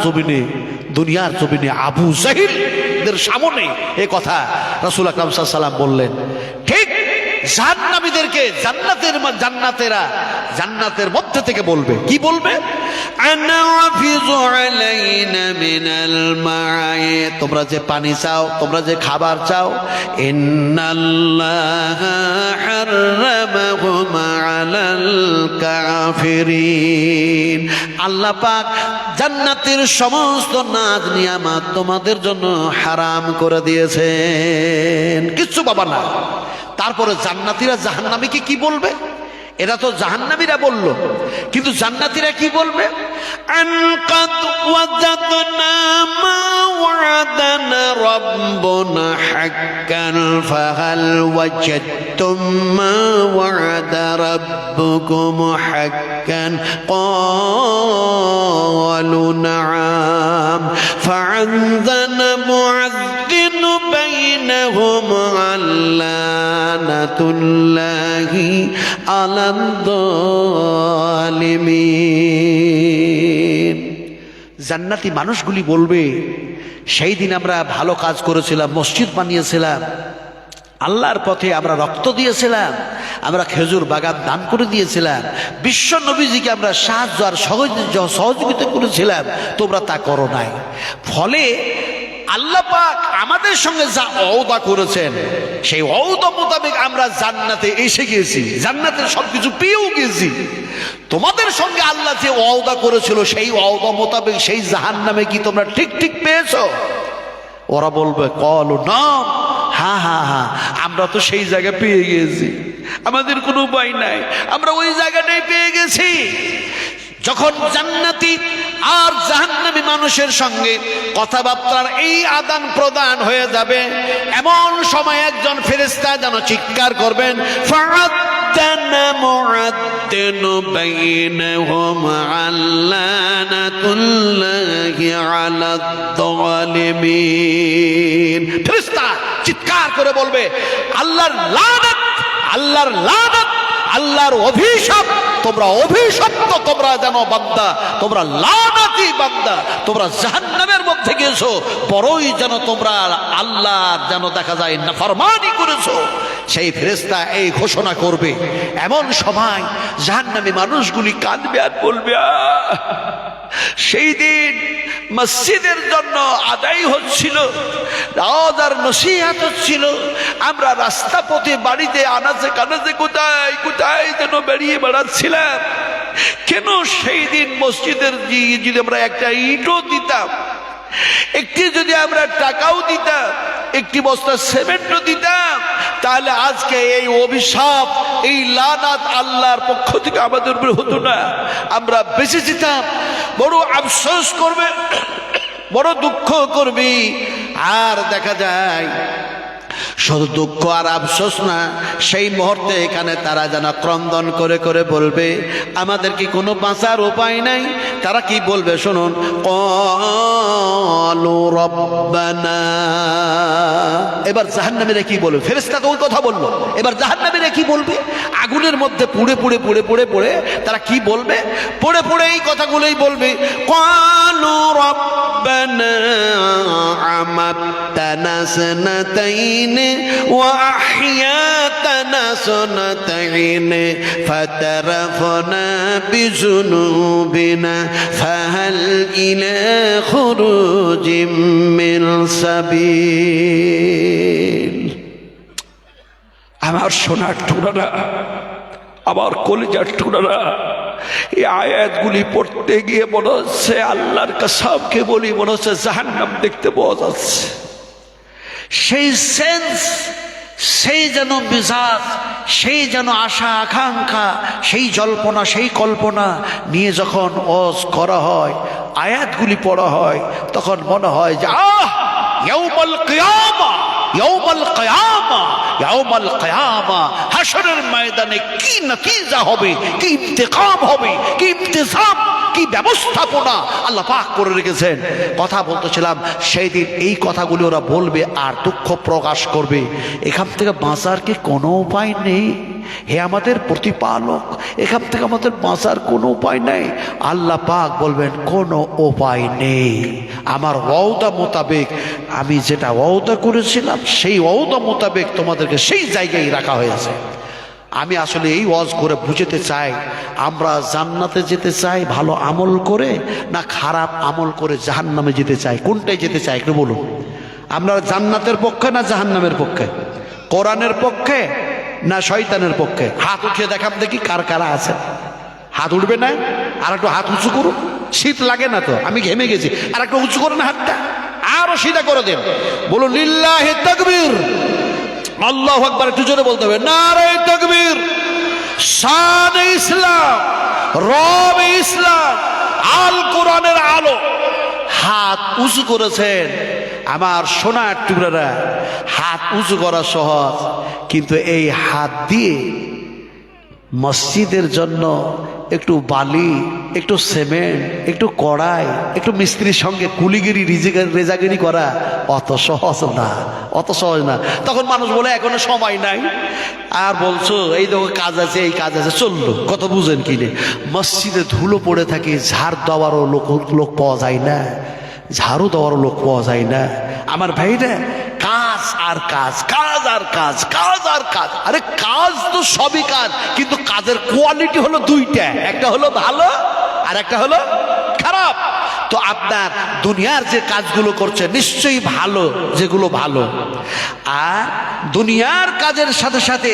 জমিনে আবু জাহিলদের সামনে এ কথা রাসূল আকরাম সাল্লাল্লাহু আলাইহি ওয়াসাল্লাম বললেন। ঠিক জাহান্নামীদেরকে জান্নাতের মধ্যে থেকে বলবে, কি বলবে? আনা হাফিজু আলাইনা মিনাল মাই, তোমরা যে পানি চাও, তোমরা যে খাবার চাও, ইন্নাল্লাহা হাররামাহুমা আলাল কাফিরিন, আল্লাহ পাক জান্নাতের সমস্ত নাজ নিয়ামত তোমাদের জন্য হারাম করে দিয়েছেন, কিচ্ছু পাবা না। তারপরে জান্নাতীরা জাহান্নামীকে কি বলবে? এরা তো জাহান্নামীরা বলল, কিন্তু জান্নাতীরা কি বলবে? আন কাদ ওয়াজাদনা মা ওয়াদানা রাব্বুনা হাক্কান ফাহাল ওয়াজাদতুম মা ওয়াদা রাব্বুকুম হাক্কান ক্বালু নাআম ফাআযানা মুআযযিন বাইনাহুম আল্লানাতুল্লাহি আলাদ-দালিমিন। জান্নাতি মানুষগুলি বলবে, সেই দিন আমরা ভালো কাজ করেছিলাম, মসজিদ বানিয়েছিলাম, আল্লাহর পথে আমরা রক্ত দিয়েছিলাম, আমরা খেজুর বাগান দান করে দিয়েছিলাম, বিশ্ব নবীজিকে আমরা সাহায্য আর সহযোগিতা করেছিলাম, তোমরা তা করো নাই। ফলে আল্লাহ পাক আমাদের সঙ্গে যা ওয়াদা করেছেন, সেই ওয়াদা মোতাবেক আমরা জান্নাতে এসে গেছি, জান্নাতের সবকিছু পেয়েও গেছি। তোমাদের সঙ্গে আল্লাহ যে ওয়াদা করেছিল, সেই ওয়াদা মোতাবেক সেই জাহান্নামে কি তোমরা ঠিক পেয়েছো? ওরা বলবে, ক্বালু নাম, হ্যাঁ হ্যাঁ হ্যাঁ, আমরা তো সেই জায়গা পেয়ে গেছি, আমাদের কোনো উপায় নাই, আমরা ওই জায়গাটাই পেয়ে গেছি। যখন জান্নাতি আর জাহান্নামী মানুষের সঙ্গে কথাবার্তার এই আদান প্রদান হয়ে যাবে, এমন সময় একজন ফেরেশতা যেন চিৎকার করবেন, ফাআদ্দানা মুআদ্দিনু বাইনাহুম আল্লানাতুল্লাহি আলাদ যালিমিন। ফেরেশতা চিৎকার করে বলবে, আল্লাহর লানত, আল্লাহর লানত, আল্লাহর অভিশাপ, তোমরা অভিশপ্ত, তোমরা যেন বান্দা, তোমরা লানাতি বান্দা, তোমরা জাহান্নামের মধ্যে গেছো, বড়ই যেন তোমরা আল্লাহর যেন দেখা যায় নাফরমানি করেছো। সেই ফেরেশতা এই ঘোষণা করবে। এমন সময় জাহান্নামী মানুষগুলি কাঁদবে আর বলবে, সেই দিন মসজিদের জন্য আদায় হচ্ছিল, আওয়াজ আর নসিহত হচ্ছিল, আমরা রাস্তা পথে বাড়িতে আনাচে কানাচে কোথায় কোথায় যেন বেরিয়ে বেড়াচ্ছিলাম। কেন সেই দিন মসজিদের যদি আমরা একটা ইটও দিতাম, একটি যদি আমরা টাকাও দিতাম, একটি বস্তা সিমেন্টও দিতাম, তাহলে আজকে এই অভিশাপ, এই লানাত আল্লাহর পক্ষ থেকে আমাদের উপরে হতো না, আমরা বেঁচে যেতাম। বড় আফসোস করবে, বড় দুঃখ করবি। আর দেখা যায় শুধু দুঃখ আর আফসোস না, সেই মুহূর্তে এখানে তারা যেন ক্রন্দন করে করে বলবে, আমাদের কি কোনো বাঁচার উপায় নাই? তারা কি বলবে শুনুন, ক্বালু রব্বানা। এবার জাহান্নামীরা কি বলবে? ফেরেশতা তো ওই কথা বললো, এবার জাহান্নামীরা কি বলবে? আগুনের মধ্যে পুড়ে পুড়ে পুড়ে পুড়ে পুড়ে তারা কি বলবে? পুড়ে পুড়ে এই কথাগুলোই বলবে, ক্বালু রব্বানা আমাত্তানা সানাতাইন وأحياتنا سنتين فاعترفنا بذنوبنا فهل إلى خروج من سبيل। আমার সোনার টুকরারা, আমার কলিজার টুকরারা, এই আয়াতগুলি পড়তে গিয়ে মনে হচ্ছে, আল্লাহর কসমকে বলি, মনে হচ্ছে জাহান্নাম দেখতে পাওয়া যাচ্ছে। সেই সেন্স, সেই যেন মিজাজ, সেই যেন আশা আকাঙ্ক্ষা, সেই জল্পনা, সেই কল্পনা নিয়ে যখন ওয়াজ করা হয়, আয়াতগুলি পড়া হয়, তখন মনে হয় যে ইয়াউমুল কিয়ামা, ইয়াউমুল কিয়ামা, ইয়াউমুল কিয়ামা, হাশরের ময়দানে কি নতিজা হবে, কি ইন্তেকাম হবে, কি ইমতিসাম, কি ব্যবস্থাপনা আল্লাহ পাক করে রেখেছেন। কথা বলতেছিলাম, সেই দিন এই কথাগুলি ওরা বলবে আর দুঃখ প্রকাশ করবে। এখান থেকে বাঁচার কি কোনো উপায় নেই? হে আমাদের প্রতিপালক, এখান থেকে আমাদের বাঁচার কোনো উপায় নেই। আল্লাহ পাক বলবেন, কোনো উপায় নেই। আমার ওয়াদা মোতাবেক, আমি যেটা ওয়াদা করেছিলাম, সেই ওয়াদা মোতাবেক তোমাদেরকে সেই জায়গায় রাখা হয়েছে। আমি আসলে এই ওয়াজ করে বুঝাতে চাই, আমরা জান্নাতে যেতে চাই ভালো আমল করে, না খারাপ আমল করে জাহান্নামে যেতে চাই? কোনটাই যেতে চাই একটু বলুন। আমরা জান্নাতের পক্ষে না জাহান্নামের পক্ষে? কোরআনের পক্ষে না শয়তানের পক্ষে? হাত উঠিয়ে দেখাম দেখি কার কারা আছে। হাত উঠবে না? আর একটু হাত উঁচু করুন, শীত লাগে না তো, আমি ঘেমে গেছি। আর একটু উঁচু করুন হাতটা, আরো সিধা করে দেন, বলুন লিল্লাহি তাকবীর, আল্লাহু আকবার। একটু জোরে বলতে হবে, নারে তাকবীর, শানে ইসলাম, রবে ইসলাম, আল কোরআনের আলো। হাত উঁচু করেছেন আমার সোনার টুকরারা। হাত উঁচু করা সহজ, কিন্তু এই হাত দিয়ে মসজিদের জন্য একটু বালি, একটু সিমেন্ট, একটু কড়াই, একটু মিস্ত্রির সঙ্গে কুলিগিরি রেজাগিরি করা অত সহজ না, অত সহজ না। তখন মানুষ বলে এখনো সময় নাই, আর বলছো এই দেখো কাজ আছে, এই কাজ আছে, চললো। কত বুঝেন কিনে? মসজিদে ধুলো পড়ে থাকে, ঝাড় দেওয়ারও লোক পাওয়া যায় না, ঝাড়ু দেওয়ারও লোক পাওয়া যায় না। আমার ভাইরা, কাজ আর কাজ, কাজ আর কাজ, কাজ আর কাজ। আরে কাজ তো সবই কাজ, কিন্তু কাজের কোয়ালিটি হলো দুইটা, একটা হলো ভালো আর একটা হলো খারাপ। তো আপনার দুনিয়ার যে কাজগুলো করছে নিশ্চয়ই ভালো, যেগুলো ভালো। আর দুনিয়ার কাজের সাথে সাথে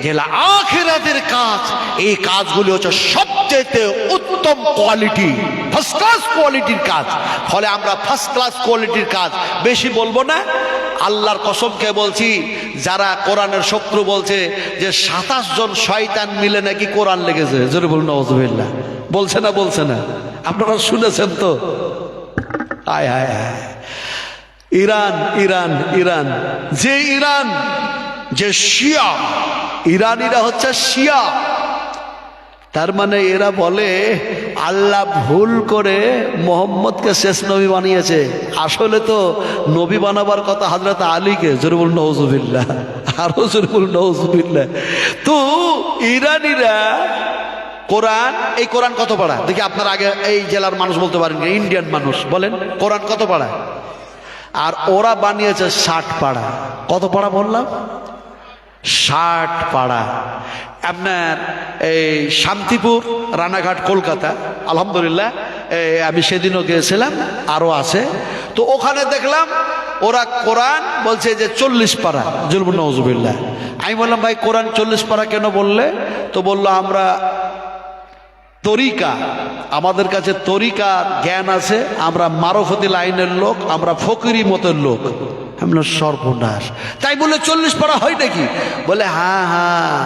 যে আখিরাতের কাজ, এই কাজগুলি হচ্ছে সবচেয়ে উত্তম কোয়ালিটি, ফার্স্ট ক্লাস কোয়ালিটির কাজ। ফলে আমরা ফার্স্ট ক্লাস কোয়ালিটির কাজ বেশি বলবো না। আল্লাহর কসমকে বলছি, যারা কোরআনের শত্রু বলছে যে 27 জন শয়তান মিলে নাকি কোরআন লেগেছে, জোরে বলুন নাউজুবিল্লাহ। বলছে না? বলছে না? আপনারা শুনেছেন তো? হায় হায় হায়। ইরান ইরান ইরান, যে ইরান, যে শিয়া, ইরানিরা হচ্ছে শিয়া। তার মানে এরা বলে আল্লাহ ভুল করে মোহাম্মদকে শেষ নবী বানিয়েছে। আসলে তো নবী বানাবার কথা হযরত আলীকে, জোরে বলুন নাউজুবিল্লাহ, আরো জোরে বলুন নাউজুবিল্লাহ। তো ইরানিরা কোরআন, এই কোরআন কত পাড়া দেখি আপনার আগে এই জেলার মানুষ বলতে পারেন, ইন্ডিয়ান মানুষ বলেন কোরআন কত পাড়া? আর ওরা বানিয়েছে 60 পাড়া। কত পাড়া বললাম? 60 পাড়া। আপনার এই শান্তিপুর, রানাঘাট, কলকাতা, আলহামদুলিল্লাহ আমি সেদিনও গিয়েছিলাম, আরো আছে। তো ওখানে দেখলাম ওরা কোরআন বলছে যে 40 পাড়া, জুলবুল নওজুবিল্লাহ। আমি বললাম ভাই কোরআন 40 পাড়া কেন বললে? তো বললো আমরা তরিকা, আমাদের কাছে তরিকার জ্ঞান আছে, আমরা মারফতি লাইনের লোক, আমরা ফকিরি মতের লোক। আমরা সর্বনাশ, তাই বলে 40 পারা হয় নাকি? বলে হ্যাঁ হ্যাঁ,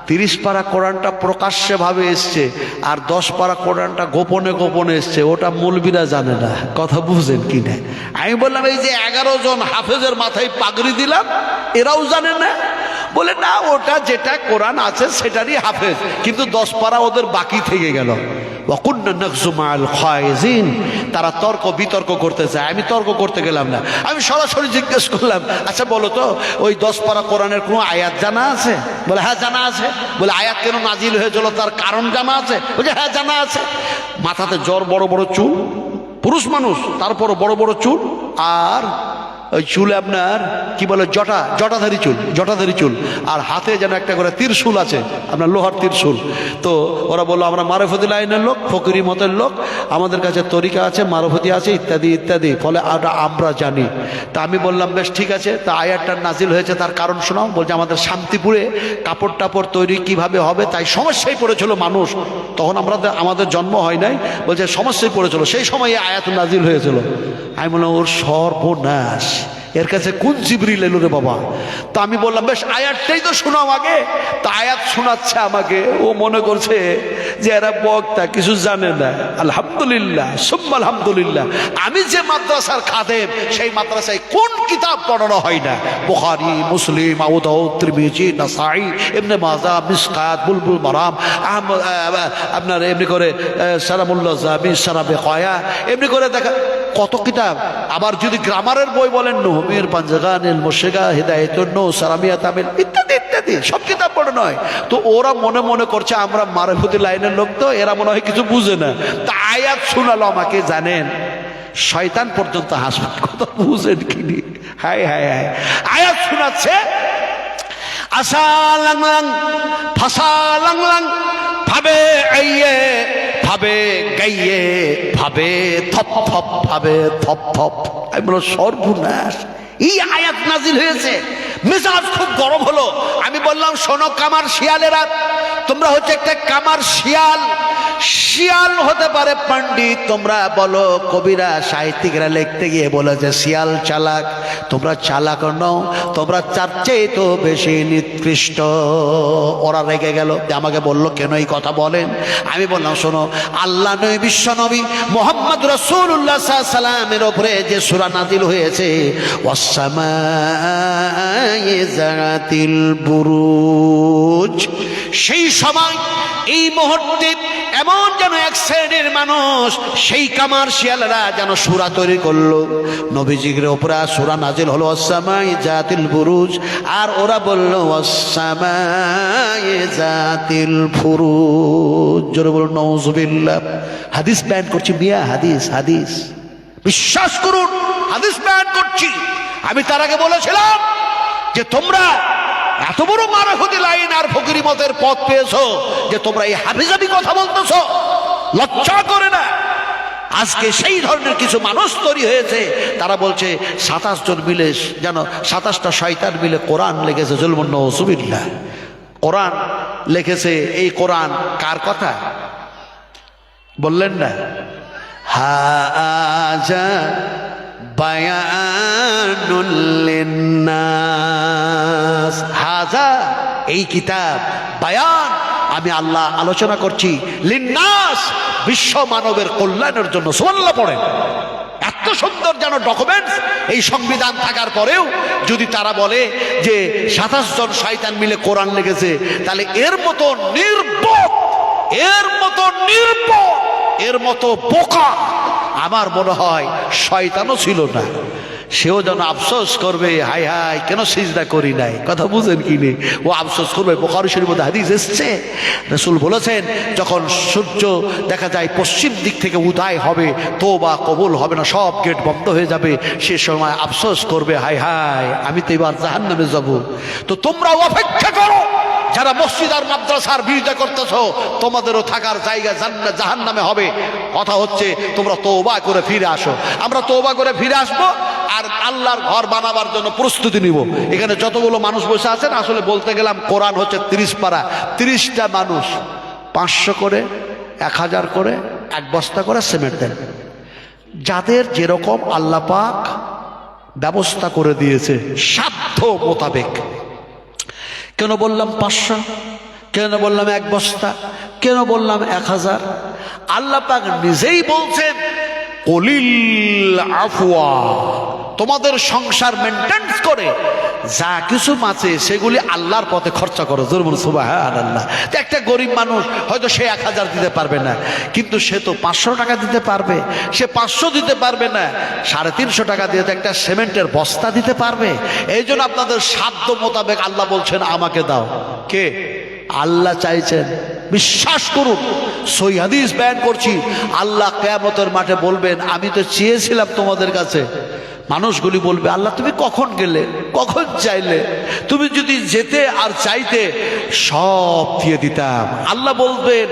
30 পারা কোরআনটা প্রকাশ্যে ভাবে এসছে, আর 10 পারা কোরআনটা গোপনে গোপনে এসছে, ওটা মৌলবীরা জানে না। কথা বুঝেন কি না? আমি বললাম এই যে 11 জন হাফেজের মাথায় পাগড়ি দিলাম, এরাও জানে না? বলে না, ওটা যেটা কোরআন আছে সেটারই হাফেজ, কিন্তু 10 পারা ওদের বাকি থেকে গেল। তারা তর্ক বিতর্ক করতে চায়, আমি তর্ক করতে গেলাম না। আমি সরাসরি জিজ্ঞেস করলাম, আচ্ছা বলো তো ওই 10 পারা কোরআনের কোনো আয়াত জানা আছে? বলে হ্যাঁ জানা আছে। বলে আয়াত কেন নাজিল হয়েছিল তার কারণ জানা আছে? বলে হ্যাঁ জানা আছে। মাথাতে জ্বর, বড় বড় চুল, পুরুষ মানুষ, তারপর বড় বড় চুল, আর ওই চুলে আপনার কি বলে জটাধারী চুল, জটাধারী চুল, আর হাতে যেন একটা করে ত্রিশূল আছে, আপনার লোহার ত্রিশূল। তো ওরা বললো আমরা মারফতি লাইনের লোক, ফকিরি মতের লোক, আমাদের কাছে তরিকা আছে, মারফতি আছে, ইত্যাদি ইত্যাদি। ফলে আমরা জানি। তা আমি বললাম বেশ ঠিক আছে, তা আয়াতটা নাজিল হয়েছে তার কারণ শোনাও। বলছে আমাদের শান্তিপুরে কাপড় টাপড় তৈরি কিভাবে হবে তাই সমস্যায় পড়েছিল মানুষ, তখন আমাদের জন্ম হয় নাই। বলছে সমস্যায় পড়েছিল, সেই সময় আয়াত নাজিল হয়েছিল। আমি বললাম ওর সর্বনাশ, এর কাছে কোন জিবরিল এলো রে বাবা? তো আমি বললাম বেশ আয়াতটাই তো শোনাও আগে। তো আয়াত শোনাচ্ছে আমাকে, ও মনে করছে যে এরা বক্তা, কিছু জানে না। আলহামদুলিল্লাহ সুম্মা আলহামদুলিল্লাহ, আমি যে মাদ্রাসার খাদেম, সেই মাদ্রাসায় কোন কিতাব পড়ানো হয় না? বুখারী, মুসলিম, আবু দাউদ, তিরমিজি, নাসাঈ, ইবনে মাজাহ, মিসকাত, বুলবুল মারাম, আপনার এমনি করে সারামুল্লাহ জামি, সারাবে কয়া, এমনি করে দেখা কত কিতাব। আবার যদি গ্রামারের বই বলেন, নহমির পাঞ্জাগানিল মুশরিকা, হিদায়াতুন নূর, সারামিয়া তামিল, ইত্যাদি ইত্যাদি সব কিতাব পড়ে নয়। তো ওরা মনে মনে করছে আমরা মারফতি লাইনের লোক, তো এরা মনে হয় কিছু বুঝে না। তা আয়াত শোনালো আমাকে, জানেন শয়তান পর্যন্ত হাসবে। কথা বুঝেন কিনি? হায় হায় হায়, আয়াত শোনাচ্ছে আসা লাংলাং ফাসা লাংলাং ভাবে আইয়ে ভাবে গাইয়ে ভাবে থপ থপ ভাবে থপ থপ। আমি বলো সর্বনাশ, এই আয়াত নাজিল হয়েছে। মেজাজ খুব গরম হলো। আমি বললাম শোনো কামার শিয়ালেরা, তোমরা হচ্ছে একটা কামার শিয়াল। শিয়াল হতে পারে পণ্ডিত, তোমরা বলো কবিরা সাহিত্যিকরা লিখতে গিয়ে বলেছে শিয়াল চালাক। তোমরা চালাক নও, তোমরা চার চেয়ে তো বেশি নিকৃষ্ট। ওরা রেগে গেল, আমাকে বললো কেন এই কথা বলেন? আমি বললাম শোনো, আল্লাহ নবী, বিশ্ব নবী মুহাম্মদ রাসূলুল্লাহ সাল্লাল্লাহু আলাইহি ওয়াসাল্লামের উপরে যে সূরা নাজিল হয়েছে, ওয়াস-সামা'i যাতিল বুরুজ, সেই সময় এই মুহূর্তে এমন যেন এক শ্রেণীর মানুষ, সেই কামার শিয়ালরা যেন সূরা তৈরি করলো, নবীজির উপরে সূরা নাজিল হলো ওয়াস-সামা'i যাতিল বুরুজ, আর ওরা বলল ওয়াস-সামা'i যাতিল ফুরুজ। জোরে বলুন নাউযুবিল্লাহ। হাদিস বয়ান করছি মিয়া, হাদিস হাদিস, বিশ্বাস করুন হাদিস বয়ান করছি। আমি তার আগে বলেছিলাম যে তোমরা এত বড় মারফতি লাইন আর ফকিরি মতের পথ পেয়েছো যে তোমরা এই হাফিজাবি কথা বলতেছো, লজ্জা করে না? আজকে সেই ধরনের কিছু মানুষ তৈরি হয়েছে, তারা বলছে 27 জন মিলে যেন 27টা শয়তান মিলে কোরআন লেগেছে। জুলমুন নাউযুবিল্লাহ। কোরআন লিখেছে, এই কোরআন কার কথা বললেন না? হাজা বায়ানুল লিন্নাস, হাজা এই কিতাব, বায়ান আমি আল্লাহ আলোচনা করছি, লিন্নাস বিশ্ব মানবের কল্যাণের জন্য। সুবহানাল্লাহ পড়েন। এত সুন্দর যেন ডকুমেন্টস এই সংবিধান থাকার পরেও যদি তারা বলে যে 27 জন শয়তান মিলে কোরআন লিখেছে, তাহলে এর মতো নির্বোধ, এর মতো নির্বোধ, এর মতো বোকা আমার মনে হয় শয়তানও ছিল না। সেও যেন আফসোস করবে, হাই হাই কেন সিজদা করি নাই। কথা বুঝেন কি নেই? ও আফসোস করবে। বুখারী শরীফের মধ্যে হাদিস এসছে, রাসূল বলেছেন যখন সূর্য দেখা যায় পশ্চিম দিক থেকে উদয় হবে, তওবা কবুল হবে না, সব গেট বন্ধ হয়ে যাবে, সে সময় আফসোস করবে, হাই হাই আমি তো এবার জাহান্নামে যাব। তো তোমরাও অপেক্ষা করো, যারা মসজিদ আর মাদ্রাসার বিরোধিতা করতেছ, তোমাদেরও থাকার জায়গা জাহান্নামে হবে। কথা হচ্ছে তোমরা তওবা করে ফিরে আসো। আমরা তওবা করে ফিরে আসবো আর আল্লাহর ঘর বানাবার জন্য প্রস্তুতি নিব। এখানে যতগুলো মানুষ বসে আছেন, আসলে বলতে গেলাম কোরআন হচ্ছে 30 পারা, 30টা মানুষ 500 করে, 1000 করে, 1 বস্তা করে সিমেন্ট দেন। যাদের যেরকম আল্লাহ পাক ব্যবস্থা করে দিয়েছে সাধ্য মোতাবেক। কেন বললাম 500, কেন বললাম 1 বস্তা, কেন বললাম 1000? আল্লাহ পাক নিজেই বলছেন কলিল আফওয়া, তোমাদের সংসার মেনটেন্স করে যা কিছু মাছে সেগুলি আল্লাহর পথে খরচা করো। জোর বলুন সুবহানাল্লাহ। তো একটা গরিব মানুষ হয়তো সে 1000 দিতে পারবে না, কিন্তু সে তো 500 টাকা দিতে পারবে। সে 500 দিতে পারবে না, 350 টাকা দিয়ে তো একটা সিমেন্টের বস্তা দিতে পারবে। এই জন্য আপনাদের সাধ্য মোতাবেক আল্লাহ বলছেন আমাকে দাও। কে? আল্লাহ চাইছেন। বিশ্বাস করুন, সহিহ হাদিস বয়ান করছি, আল্লাহ কিয়ামতের মাঠে বলবেন আমি তো চেয়েছিলাম তোমাদের কাছে। মানুষগুলি বলবে আল্লাহ তুমি কখন গেলে, কখন চাইলে? তুমি যদি যেতে আর চাইতে সব দিয়ে দিতাম। আল্লাহ বলবেন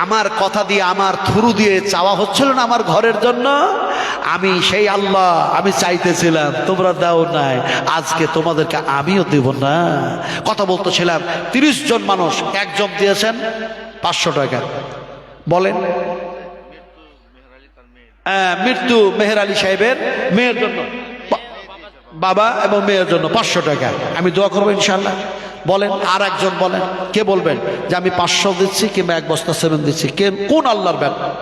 আমার কথা দিয়ে, আমার থ্রু দিয়ে চাওয়া হচ্ছিল না আমার ঘরের জন্য, আমি সেই আল্লাহ, আমি চাইতেছিলাম তোমরা দাও নাই, আজকে তোমাদেরকে আমিও দেব না। কথা বলতেছিলাম 30 জন মানুষ, একজন দিয়েছেন 500 টাকা। বলেন মৃত্যু মেহের আলী সাহেবের মেয়ের জন্য, বাবা এবং মেয়ের জন্য 500 টাকা। আমি দোয়া করবো ইনশাআল্লাহ। বলেন আর একজন বলেন, কে বলবেন যে আমি 500 দিচ্ছি কিংবা 1 বস্তা সিমেন্ট দিচ্ছি? কে, কোন আল্লাহর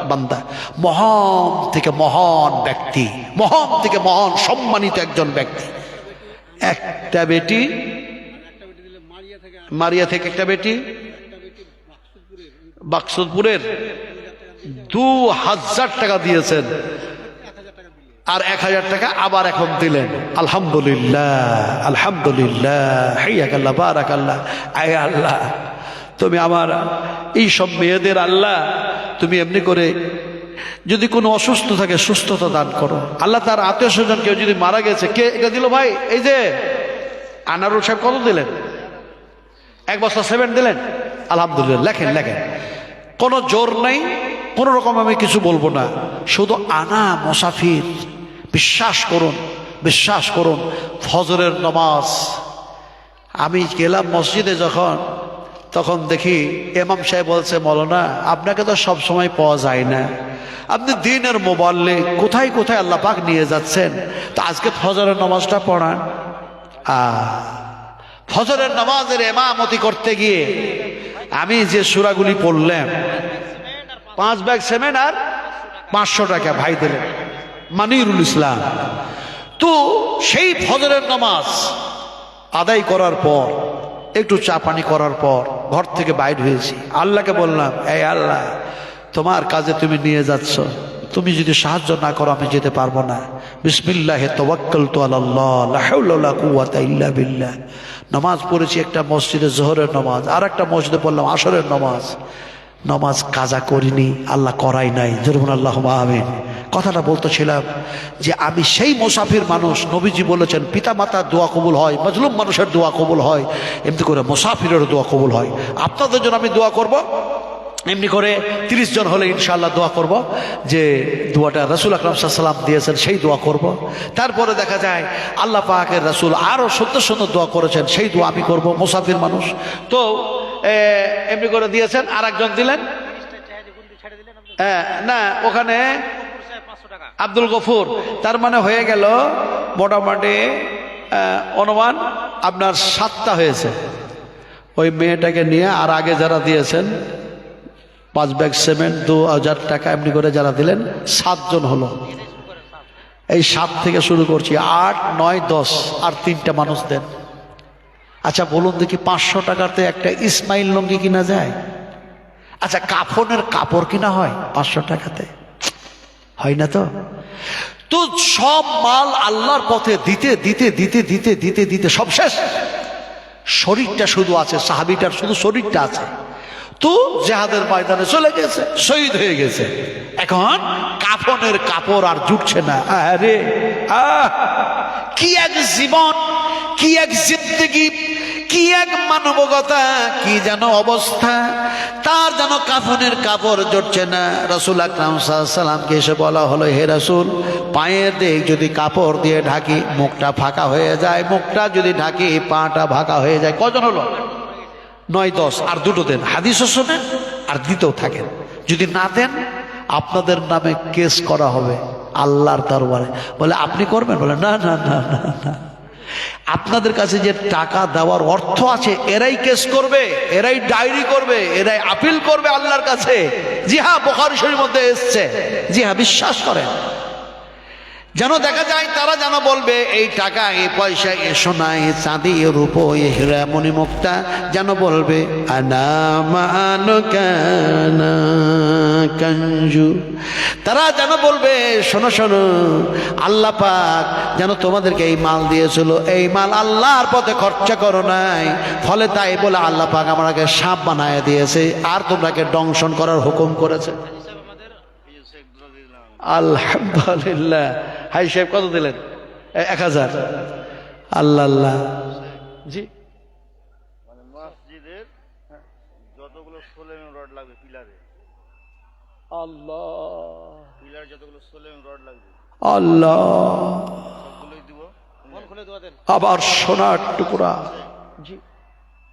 বান্দা? মহান থেকে মহান ব্যক্তি, মহান থেকে মহান সম্মানিত একজন ব্যক্তি। একটা বেটি মারিয়া থেকে, একটা বেটি বাক্সুদপুরের 2000 টাকা দিয়েছেন, আর 1000 টাকা আবার এখন দিলেন। আলহামদুলিল্লাহ, আলহামদুলিল্লাহ, হাইয়াকাল্লাহ, বারাকাল্লাহ। আয় আল্লাহ, তুমি আমার এই সব মেয়েদের আল্লাহ তুমি এমনি করে যদি কোনো অসুস্থ থাকে সুস্থতা দান করো আল্লাহ। তার আত্মীয় স্বজন কেউ যদি মারা গেছে, কে এটা দিল ভাই? এই যে আনারুল সাহেব কত দিলেন? 1 বস্তা সিমেন্ট দিলেন। আলহামদুলিল্লাহ। লেখেন লেখেন, কোনো জোর নেই, কোনো রকম আমি কিছু বলবো না, শুধু আনা মুসাফির। বিশ্বাস করুন, বিশ্বাস করুন। ফজরের নামাজ আমি গেলাম মসজিদে যখন, তখন দেখি ইমাম সাহেব বলছে মৌলানা আপনাকে তো সব সময় পাওয়া যায় না, আপনি দিনের মোবাল্লিগ, কোথায় কোথায় আল্লাহ পাক নিয়ে যাচ্ছেন, তো আজকে ফজরের নামাজটা পড়ান। ফজরের নামাজের ইমামতি করতে গিয়ে আমি যে সূরাগুলি পড়লাম, 5 ব্যাগ সিমেন্ট আর 500 টাকা ভাই দিলেন, মানিরুল ইসলাম। তো সেই ফজরের নামাজ আদায় করার পর, একটু চা পানি করার পর ঘর থেকে বাইর হয়েছি। আল্লাহকে বললাম, এই আল্লাহ তোমার কাজে তুমি নিয়ে যাচ্ছ, তুমি যদি সাহায্য না করো আমি যেতে পারবো না। বিসমিল্লাহি তাওয়াক্কালতু আলাল্লাহ, লা হাওলা ওয়ালা কুওয়াতা ইল্লা বিল্লাহ। নামাজ পড়েছি একটা মসজিদে জোহরের নামাজ, আর একটা মসজিদে পড়লাম আসরের নামাজ। নামাজ কাজা করিনি, আল্লাহ করাই নাই। জরুন আল্লাহুম্মা আমিন। কথাটা বলতেছিলাম যে আমি সেই মুসাফির মানুষ। নবীজি বলেছেন পিতা মাতার দোয়া কবুল হয়, মজলুম মানুষের দোয়া কবুল হয়, এমনি করে মুসাফিরের দোয়া কবুল হয়। আপনাদের জন্য আমি দোয়া করব, এমনি করে 30 জন হলে ইনশাআল্লাহ দোয়া করব, যে দোয়াটা রাসূল আকরাম সাল্লাল্লাহু আলাইহি ওয়াসাল্লাম দিয়েছেন সেই দোয়া করব। তারপরে দেখা যায় আল্লাহ পাকের রাসূল আরো সুন্দর সুন্দর দোয়া করেছেন, সেই দোয়া আমি করব। মুসাফির মানুষ তো এমনি করে দিয়েছেন, আর একজন দিলেন না ওখানে আব্দুল গফুর, তার মানে হয়ে গেল মোটামুটি অনুমান আপনার 7টা হয়েছে। ওই মেয়েটাকে নিয়ে আর আগে যারা দিয়েছেন 5 ব্যাগ সিমেন্ট 2000 টাকা এমনি করে যারা দিলেন 7 জন হলো। এই 7 থেকে শুরু করছি, 8, 9, 10 আর 3টা মানুষ দেন। আচ্ছা বলুন দেখি 500 টাকাতে একটা ইসমাইল লঙ্গি কিনা যায়? আচ্ছা কাফনের কাপড় কিনা হয় 500 টাকাতে? হয় না তো। তো সব মাল আল্লাহর পথে দিতে দিতে দিতে দিতে দিতে দিতে সব শেষ, শরীরটা শুধু আছে, সাহাবীটার শুধু শরীরটা আছে। তো জিহাদের ময়দানে চলে গেছে, শহীদ হয়ে গেছে। এখন কাফনের কাপড় আর জুটছে না। আরে কি এক জীবন, কি এক জিন্দগি, কি এক মানবতা, কি যেন অবস্থা। তার যেন কাফনের কাপড় জুটছে না। রাসূল আকরাম সাল্লাল্লাহু আলাইহি সাল্লামকে এসে বলা হলো, হে রাসূল, পায়ের দিক যদি কাপড় দিয়ে ঢাকি মুখটা ফাঁকা হয়ে যায়, মুখটা যদি ঢাকি পাটা ফাঁকা হয়ে যায়। কজন হলো? 9, 10 আর 2টো দেন। হাদিসও শোনেন আর দিতেও থাকেন। যদি না দেন আপনাদের নামে কেস করা হবে আল্লাহর দরবারে। বলে আপনি করবেন? বলে না না না না না, আপনাদের কাছে যে টাকা দেওয়ার অর্থ আছে এরাই কেস করবে, এরাই ডায়েরি করবে, এরাই আপিল করবে আল্লাহর কাছে। জি হ্যাঁ, বুখারী শরীফের মধ্যে এসছে। জি হ্যাঁ, বিশ্বাস করেন। যেন দেখা যায় তারা যেন বলবে এই টাকা, এই পয়সা, এ সোনা, এ চাঁদি, এ রূপো, এ হীরা মণিমুক্তা, যেন বলবে আনা মালুকা না কাঞ্জু। তারা যেন বলবে শোনো শোনো, আল্লাহ পাক যেন তোমাদেরকে এই মাল দিয়েছিল, এই মাল আল্লাহর পথে খরচা করো নাই, ফলে তাই বলে আল্লাহ পাক আমাকে সাপ বানায় দিয়েছে আর তোমরাকে দংশন করার হুকুম করেছে। আলহামদুলিল্লাহ। হাই সাহেব কত দিলেন? 1000। আল্লাহ আল্লাহ। জি মানে মসজিদের যতগুলো 16 রড লাগবে পিলারে, আল্লাহ, পিলার যতগুলো 16 রড লাগবে আল্লাহ, সবগুলোই দিব। মন খুলে দোয়া দেন। আবার সোনার টুকরা। জি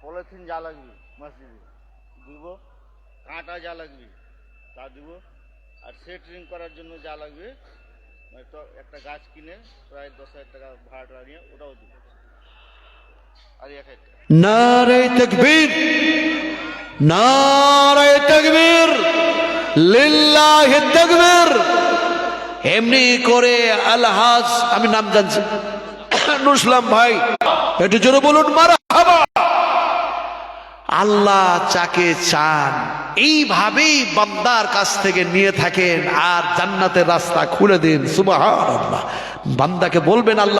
পলিথিন যা লাগবে মসজিদে দিব, কাঁটা যা লাগবে তা দিব, আর সেটরিং করার জন্য যা লাগবে মানে তো একটা গাছ কিনে প্রায় 10,000 টাকা ভাড়া নিয়ে ওটাও দিব। আর এক একটা নারে তাকবীর, নারে তাকবীর, লিল্লাহি তাকবীর। এমনি করে আলহাজ, আমি নাম জানছি, নুরুল ভাই, একটু জোরে বলুন মারহাবা। আল্লাহ যাকে চান এইভাবেই বান্দার কাছ থেকে নিয়ে থাকেন আর জান্নাতের রাস্তা খুলে দিন। সুবহানাল্লাহ। বান্দাকে বলবেন আল্লাহ